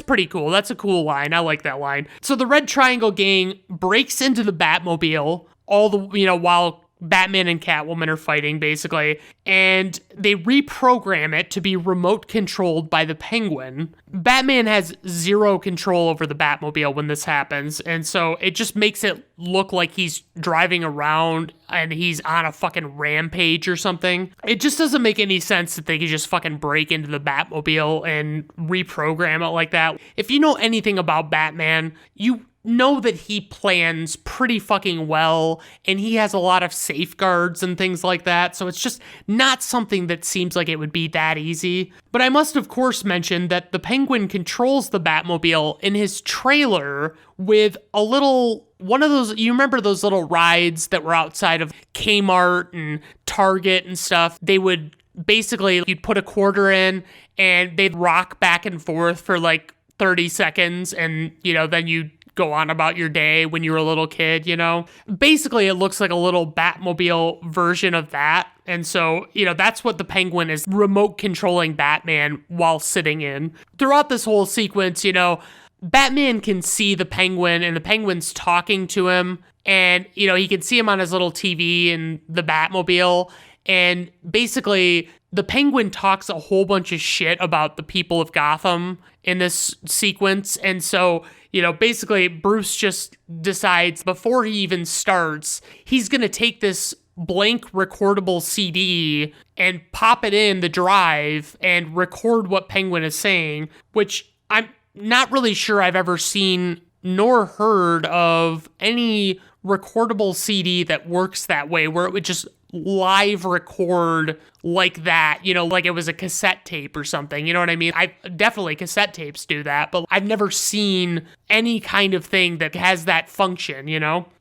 pretty cool. That's a cool line. I like that line. So the Red Triangle gang breaks into the Batmobile while Batman and Catwoman are fighting, basically, and they reprogram it to be remote controlled by the Penguin. Batman has zero control over the Batmobile when this happens, and so it just makes it look like he's driving around and he's on a fucking rampage or something. It just doesn't make any sense that they could just fucking break into the Batmobile and reprogram it like that. If you know anything about Batman, you know that he plans pretty fucking well, and he has a lot of safeguards and things like that, so it's just not something that seems like it would be that easy. But I must of course mention that the Penguin controls the Batmobile in his trailer with a little, one of those, you remember those little rides that were outside of Kmart and Target and stuff? They would basically, you'd put a quarter in and they'd rock back and forth for like 30 seconds, and then you'd go on about your day when you were a little kid, Basically, it looks like a little Batmobile version of that. And so, that's what the Penguin is remote controlling Batman while sitting in. Throughout this whole sequence, Batman can see the Penguin, and the Penguin's talking to him. And, he can see him on his little TV in the Batmobile. And basically, the Penguin talks a whole bunch of shit about the people of Gotham in this sequence. And so, basically Bruce just decides before he even starts, he's going to take this blank recordable CD and pop it in the drive and record what Penguin is saying, which I'm not really sure I've ever seen nor heard of any recordable CD that works that way, where it would just live record like that, like it was a cassette tape or something, you know what I mean? Definitely cassette tapes do that, but I've never seen any kind of thing that has that function,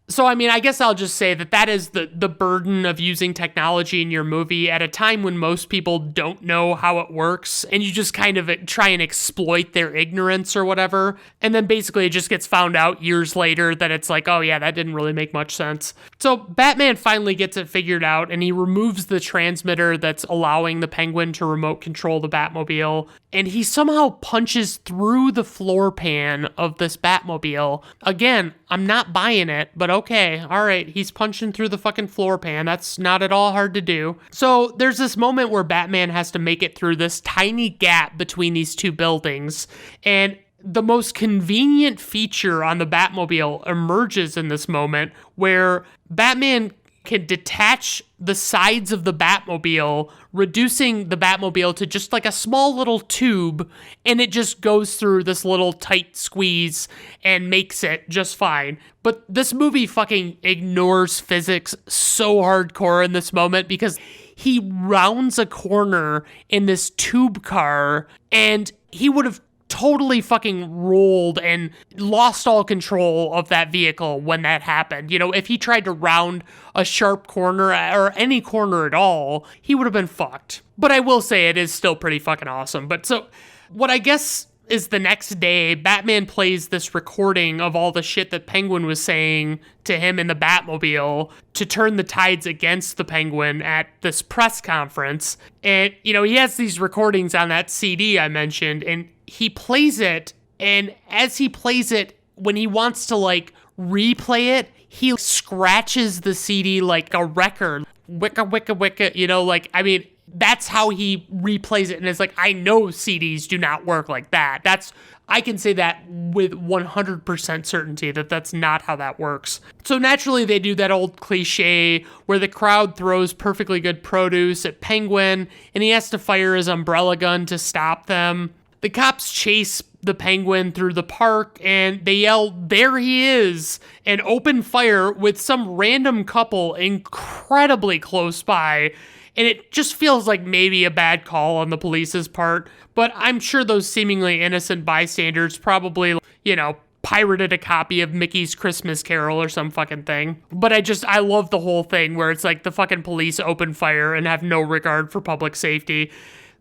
So, I guess I'll just say that is the burden of using technology in your movie at a time when most people don't know how it works, and you just kind of try and exploit their ignorance or whatever, and then basically it just gets found out years later that it's like, oh yeah, that didn't really make much sense. So Batman finally gets it figured out, and he removes the transmitter that's allowing the Penguin to remote control the Batmobile, and he somehow punches through the floor pan of this Batmobile. Again, I'm not buying it, but okay, all right, he's punching through the fucking floor pan. That's not at all hard to do. So there's this moment where Batman has to make it through this tiny gap between these two buildings, and the most convenient feature on the Batmobile emerges in this moment where Batman can detach the sides of the Batmobile, reducing the Batmobile to just like a small little tube, and it just goes through this little tight squeeze and makes it just fine. But this movie fucking ignores physics so hardcore in this moment, because he rounds a corner in this tube car, and he would have totally fucking rolled and lost all control of that vehicle when that happened. If he tried to round a sharp corner or any corner at all, he would have been fucked. But I will say it is still pretty fucking awesome. But so what I guess is the next day, Batman plays this recording of all the shit that Penguin was saying to him in the Batmobile to turn the tides against the Penguin at this press conference. And, he has these recordings on that CD I mentioned, and he plays it, and as he plays it, when he wants to, replay it, he scratches the CD like a record. Wicka, wicka, wicka, that's how he replays it, and it's like, I know CDs do not work like that. I can say that with 100% certainty that that's not how that works. So naturally, they do that old cliche where the crowd throws perfectly good produce at Penguin, and he has to fire his umbrella gun to stop them. The cops chase the Penguin through the park, and they yell, "There he is!" and open fire with some random couple incredibly close by. And it just feels like maybe a bad call on the police's part, but I'm sure those seemingly innocent bystanders probably, pirated a copy of Mickey's Christmas Carol or some fucking thing. But I love the whole thing where it's like the fucking police open fire and have no regard for public safety.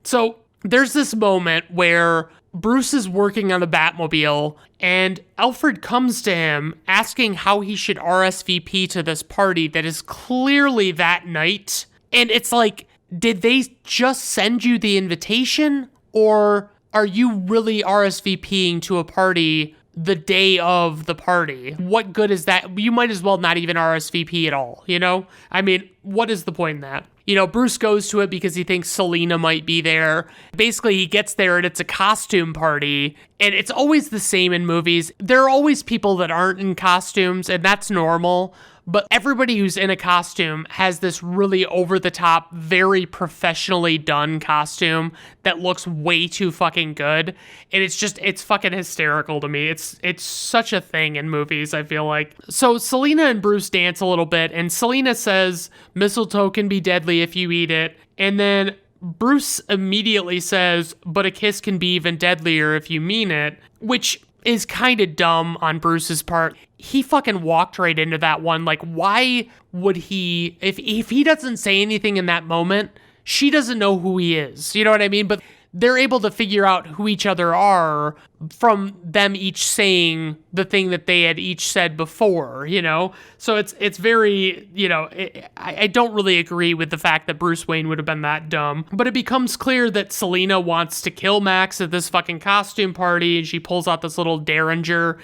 So there's this moment where Bruce is working on the Batmobile, and Alfred comes to him asking how he should RSVP to this party that is clearly that night. And it's like, did they just send you the invitation, or are you really RSVPing to a party the day of the party. What good is that? You might as well not even RSVP at all, you know? I mean, what is the point in that? You know, Bruce goes to it because he thinks Selena might be there. Basically, he gets there and it's a costume party. And it's always the same in movies. There are always people that aren't in costumes, and that's normal. But everybody who's in a costume has this really over-the-top, very professionally done costume that looks way too fucking good. And it's fucking hysterical to me. It's such a thing in movies, I feel like. So Selena and Bruce dance a little bit, and Selena says, mistletoe can be deadly if you eat it. And then Bruce immediately says, but a kiss can be even deadlier if you mean it, which is kind of dumb on Bruce's part. He fucking walked right into that one. Like, why would he, if he doesn't say anything in that moment, she doesn't know who he is. You know what I mean? But they're able to figure out who each other are from them each saying the thing that they had each said before, you know? So it's very, you know, I don't really agree with the fact that Bruce Wayne would have been that dumb. But it becomes clear that Selena wants to kill Max at this fucking costume party, and she pulls out this little derringer.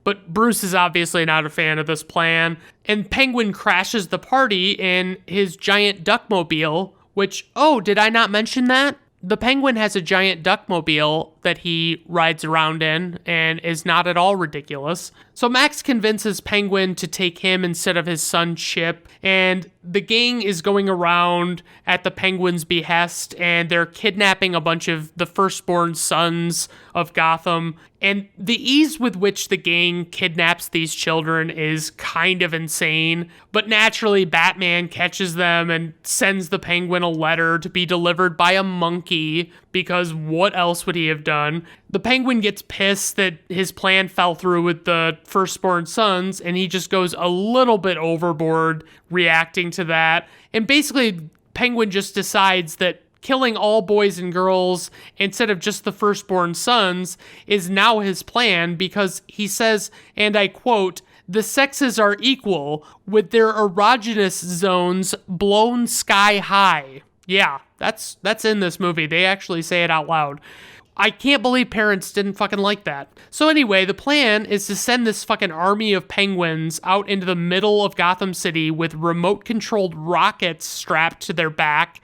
But Bruce is obviously not a fan of this plan. And Penguin crashes the party in his giant duckmobile, which, oh, did I not mention that? The Penguin has a giant duckmobile that he rides around in and is not at all ridiculous. So Max convinces Penguin to take him instead of his son Chip, and the gang is going around at the Penguin's behest, and they're kidnapping a bunch of the firstborn sons of Gotham. And the ease with which the gang kidnaps these children is kind of insane. But naturally, Batman catches them and sends the Penguin a letter to be delivered by a monkey, because what else would he have done? The Penguin gets pissed that his plan fell through with the firstborn sons, and he just goes a little bit overboard reacting to that. And basically, Penguin just decides that killing all boys and girls instead of just the firstborn sons is now his plan, because he says, and I quote, "The sexes are equal, with their erogenous zones blown sky high." Yeah, that's in this movie. They actually say it out loud. I can't believe parents didn't fucking like that. So anyway, the plan is to send this fucking army of penguins out into the middle of Gotham City with remote-controlled rockets strapped to their back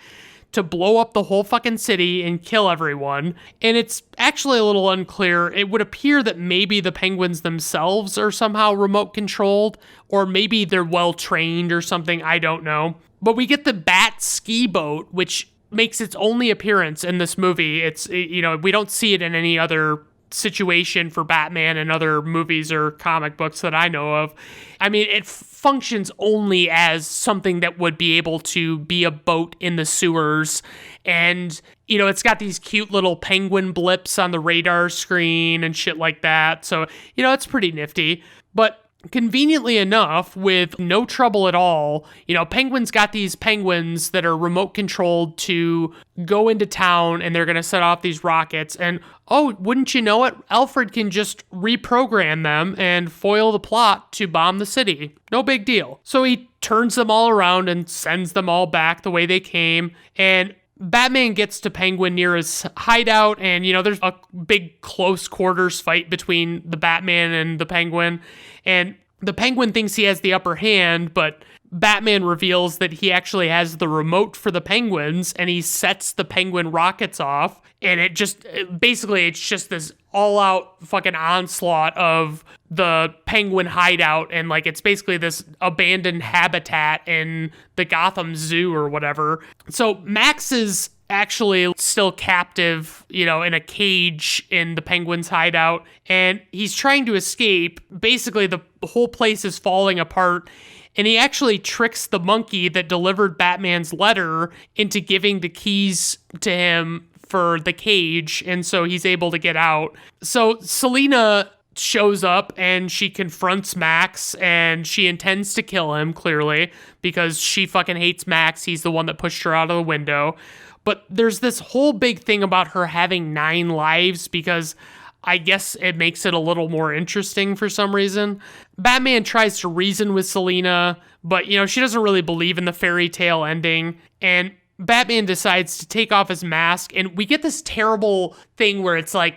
to blow up the whole fucking city and kill everyone. And it's actually a little unclear. It would appear that maybe the penguins themselves are somehow remote-controlled, or maybe they're well-trained or something, I don't know. But we get the Bat ski boat, which makes its only appearance in this movie. It's, you know, we don't see it in any other situation for Batman and other movies or comic books that I know of. I mean, it functions only as something that would be able to be a boat in the sewers. And, you know, it's got these cute little penguin blips on the radar screen and shit like that. So, you know, it's pretty nifty. But conveniently enough, with no trouble at all, you know, Penguin's got these penguins that are remote controlled to go into town, and they're going to set off these rockets. And oh, wouldn't you know it, Alfred can just reprogram them and foil the plot to bomb the city. No big deal. So he turns them all around and sends them all back the way they came. And Batman gets to Penguin near his hideout, and, you know, there's a big close quarters fight between the Batman and the Penguin. And the Penguin thinks he has the upper hand, but Batman reveals that he actually has the remote for the penguins, and he sets the penguin rockets off. And it's just this all-out fucking onslaught of the penguin hideout, and like it's basically this abandoned habitat in the Gotham Zoo or whatever. So Max is actually still captive, you know, in a cage in the penguin's hideout, and he's trying to escape. Basically, the whole place is falling apart. And he actually tricks the monkey that delivered Batman's letter into giving the keys to him for the cage, and so he's able to get out. So Selena shows up and she confronts Max, and she intends to kill him, clearly, because she fucking hates Max. He's the one that pushed her out of the window. But there's this whole big thing about her having 9 lives, because I guess it makes it a little more interesting for some reason. Batman tries to reason with Selena, but, you know, she doesn't really believe in the fairy tale ending. And Batman decides to take off his mask, and we get this terrible thing where it's like,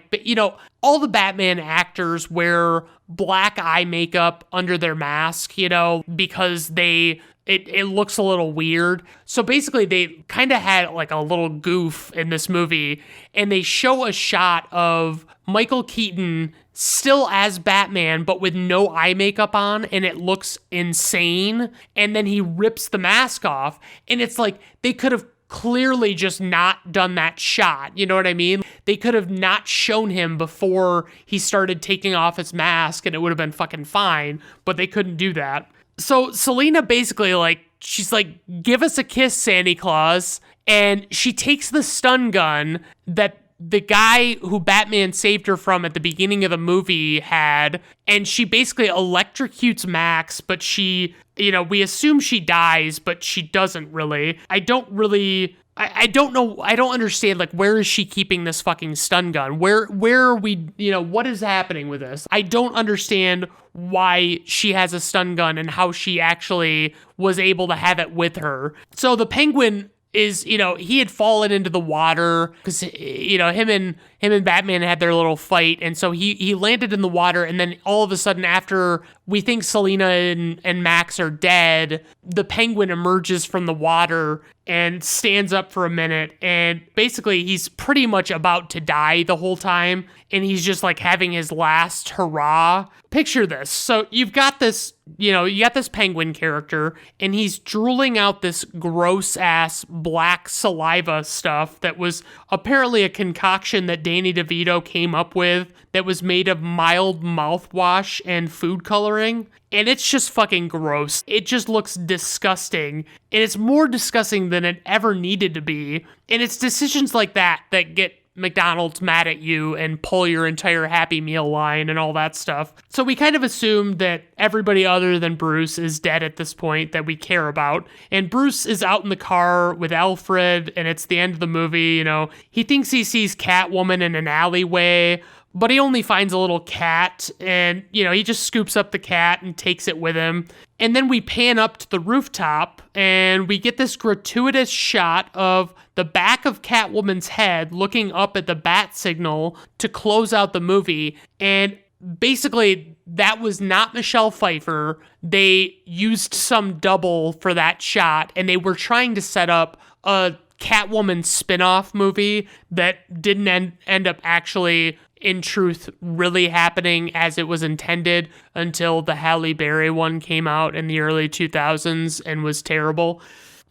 all the Batman actors wear black eye makeup under their mask, because it looks a little weird. So basically they kind of had like a little goof in this movie, and they show a shot of Michael Keaton still as Batman, but with no eye makeup on, and it looks insane. And then he rips the mask off, and it's like they could have clearly just not done that shot. You know what I mean? They could have not shown him before he started taking off his mask, and it would have been fucking fine, but they couldn't do that. So Selina basically, she's like, give us a kiss, Santa Claus. And she takes the stun gun that the guy who Batman saved her from at the beginning of the movie had, and she basically electrocutes Max, but she, we assume she dies, but she doesn't really. I don't know. I don't understand, where is she keeping this fucking stun gun? Where are we, what is happening with this? I don't understand why she has a stun gun and how she actually was able to have it with her. So the Penguin is, he had fallen into the water because, him and Batman had their little fight. And so he landed in the water. And then all of a sudden, after we think Selina and Max are dead, the Penguin emerges from the water and stands up for a minute. And basically, he's pretty much about to die the whole time. And he's just having his last hurrah. Picture this. So you've got this, you got this Penguin character, and he's drooling out this gross ass black saliva stuff that was apparently a concoction that Danny DeVito came up with that was made of mild mouthwash and food coloring. And it's just fucking gross. It just looks disgusting. And it's more disgusting than it ever needed to be. And it's decisions like that get McDonald's mad at you and pull your entire Happy Meal line and all that stuff. So we kind of assume that everybody other than Bruce is dead at this point that we care about. And Bruce is out in the car with Alfred, and it's the end of the movie. He thinks he sees Catwoman in an alleyway, but he only finds a little cat, and, he just scoops up the cat and takes it with him. And then we pan up to the rooftop, and we get this gratuitous shot of the back of Catwoman's head looking up at the bat signal to close out the movie. And basically, that was not Michelle Pfeiffer. They used some double for that shot, and they were trying to set up a Catwoman spin-off movie that didn't end up actually, in truth, really happening as it was intended until the Halle Berry one came out in the early 2000s and was terrible.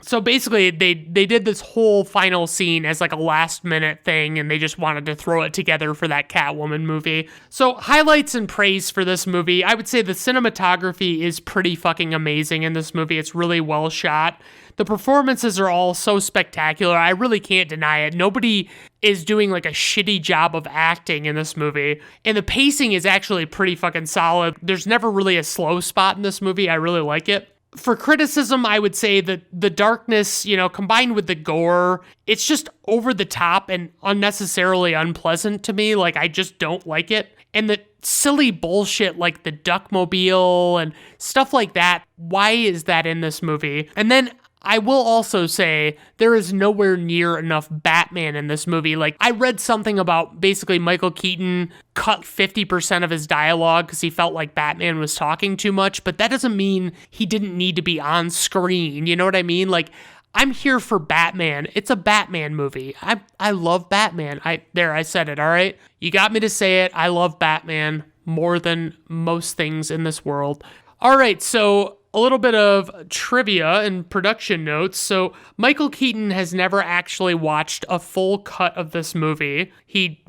So basically, they did this whole final scene as a last minute thing, and they just wanted to throw it together for that Catwoman movie. So highlights and praise for this movie. I would say the cinematography is pretty fucking amazing in this movie. It's really well shot. The performances are all so spectacular. I really can't deny it. Nobody is doing a shitty job of acting in this movie. And the pacing is actually pretty fucking solid. There's never really a slow spot in this movie. I really like it. For criticism, I would say that the darkness, combined with the gore, it's just over the top and unnecessarily unpleasant to me. I just don't like it. And the silly bullshit like the Duckmobile and stuff like that, why is that in this movie? And then I will also say there is nowhere near enough Batman in this movie. I read something about basically Michael Keaton cut 50% of his dialogue because he felt like Batman was talking too much, but that doesn't mean he didn't need to be on screen. You know what I mean? I'm here for Batman. It's a Batman movie. I love Batman. I said it, all right? You got me to say it. I love Batman more than most things in this world. All right, so a little bit of trivia and production notes. So Michael Keaton has never actually watched a full cut of this movie.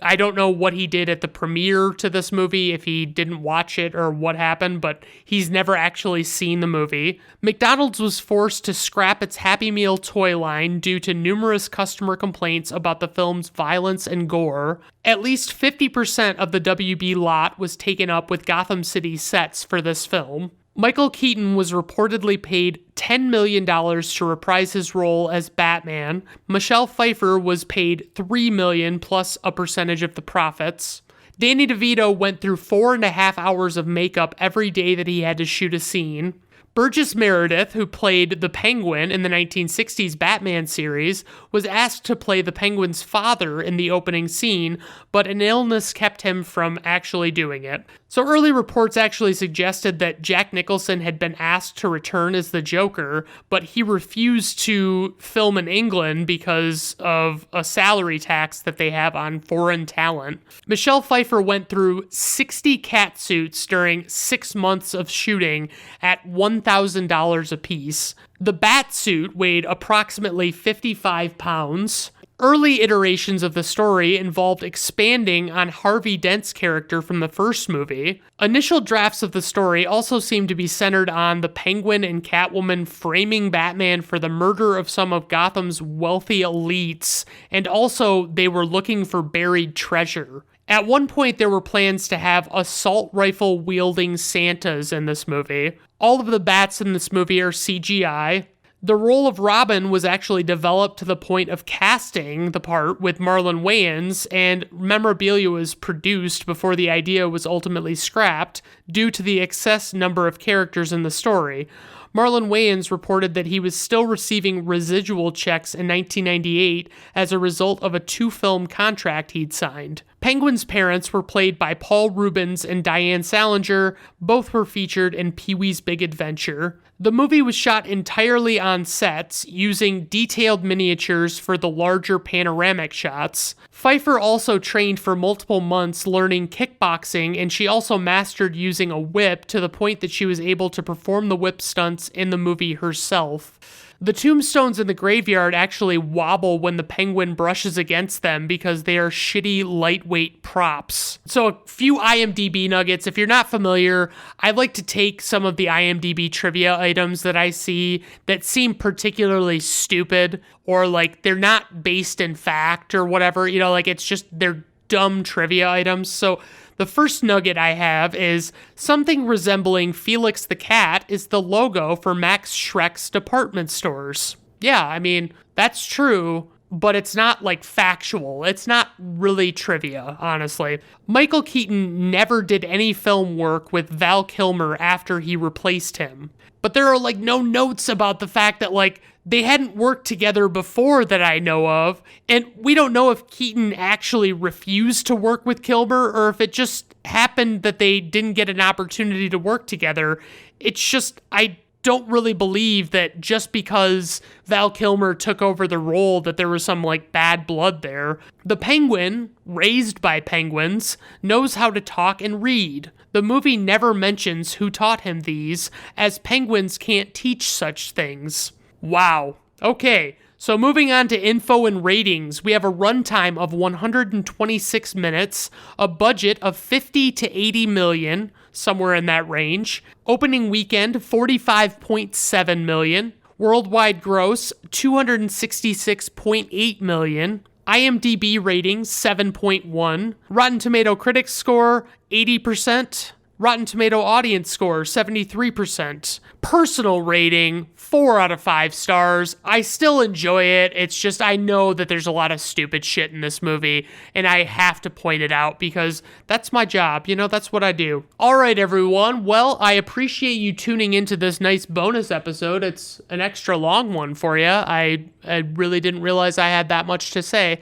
I don't know what he did at the premiere to this movie, if he didn't watch it or what happened, but he's never actually seen the movie. McDonald's was forced to scrap its Happy Meal toy line due to numerous customer complaints about the film's violence and gore. At least 50% of the WB lot was taken up with Gotham City sets for this film. Michael Keaton was reportedly paid $10 million to reprise his role as Batman. Michelle Pfeiffer was paid $3 million plus a percentage of the profits. Danny DeVito went through 4.5 hours of makeup every day that he had to shoot a scene. Burgess Meredith, who played the Penguin in the 1960s Batman series, was asked to play the Penguin's father in the opening scene, but an illness kept him from actually doing it. So early reports actually suggested that Jack Nicholson had been asked to return as the Joker, but he refused to film in England because of a salary tax that they have on foreign talent. Michelle Pfeiffer went through 60 cat suits during 6 months of shooting at $1,000 apiece. The bat suit weighed approximately 55 pounds. Early iterations of the story involved expanding on Harvey Dent's character from the first movie. Initial drafts of the story also seemed to be centered on the Penguin and Catwoman framing Batman for the murder of some of Gotham's wealthy elites, and also they were looking for buried treasure. At one point, there were plans to have assault rifle wielding Santas in this movie. All of the bats in this movie are CGI. The role of Robin was actually developed to the point of casting the part with Marlon Wayans, and memorabilia was produced before the idea was ultimately scrapped due to the excess number of characters in the story. Marlon Wayans reported that he was still receiving residual checks in 1998 as a result of a 2-film contract he'd signed. Penguin's parents were played by Paul Reubens and Diane Salinger. Both were featured in Pee-wee's Big Adventure. The movie was shot entirely on sets, using detailed miniatures for the larger panoramic shots. Pfeiffer also trained for multiple months learning kickboxing, and she also mastered using a whip to the point that she was able to perform the whip stunts in the movie herself. The tombstones in the graveyard actually wobble when the Penguin brushes against them because they are shitty, lightweight props. So a few IMDb nuggets. If you're not familiar, I like to take some of the IMDb trivia items that I see that seem particularly stupid, or like they're not based in fact or whatever, like it's just they're dumb trivia items. So the first nugget I have is something resembling Felix the Cat is the logo for Max Schreck's department stores. Yeah, I mean, that's true, but it's not like factual. It's not really trivia, honestly. Michael Keaton never did any film work with Val Kilmer after he replaced him. But there are like no notes about the fact that like they hadn't worked together before that I know of, and we don't know if Keaton actually refused to work with Kilmer or if it just happened that they didn't get an opportunity to work together. It's just, I don't really believe that just because Val Kilmer took over the role that there was some like bad blood there. The Penguin, raised by penguins, knows how to talk and read. The movie never mentions who taught him these, as penguins can't teach such things. Wow. Okay, so moving on to info and ratings, we have a runtime of 126 minutes, a budget of 50 to 80 million, somewhere in that range. Opening weekend, 45.7 million. Worldwide gross, 266.8 million. IMDb rating, 7.1. Rotten Tomato critics score, 80%. Rotten Tomato audience score, 73%. Personal rating, 4 out of 5 stars. I still enjoy it. It's just I know that there's a lot of stupid shit in this movie, and I have to point it out because that's my job. That's what I do. All right, everyone. Well, I appreciate you tuning into this nice bonus episode. It's an extra long one for you. I really didn't realize I had that much to say.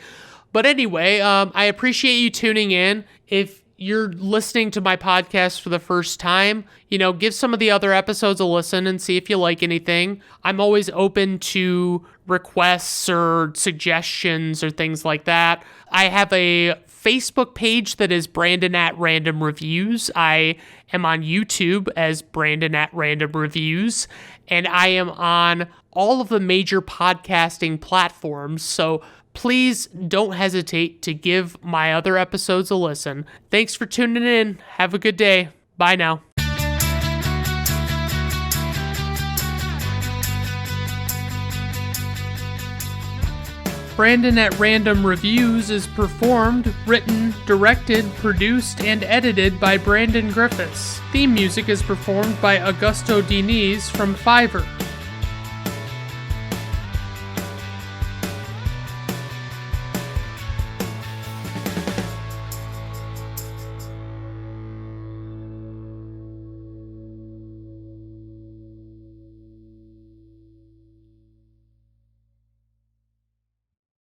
But anyway, I appreciate you tuning in. If you're listening to my podcast for the first time, give some of the other episodes a listen and see if you like anything. I'm always open to requests or suggestions or things like that. I have a Facebook page that is Brandon at Random Reviews. I am on YouTube as Brandon at Random Reviews, and I am on all of the major podcasting platforms. So please don't hesitate to give my other episodes a listen. Thanks for tuning in. Have a good day. Bye now. Brandon at Random Reviews is performed, written, directed, produced, and edited by Brandon Griffiths. Theme music is performed by Augusto Diniz from Fiverr.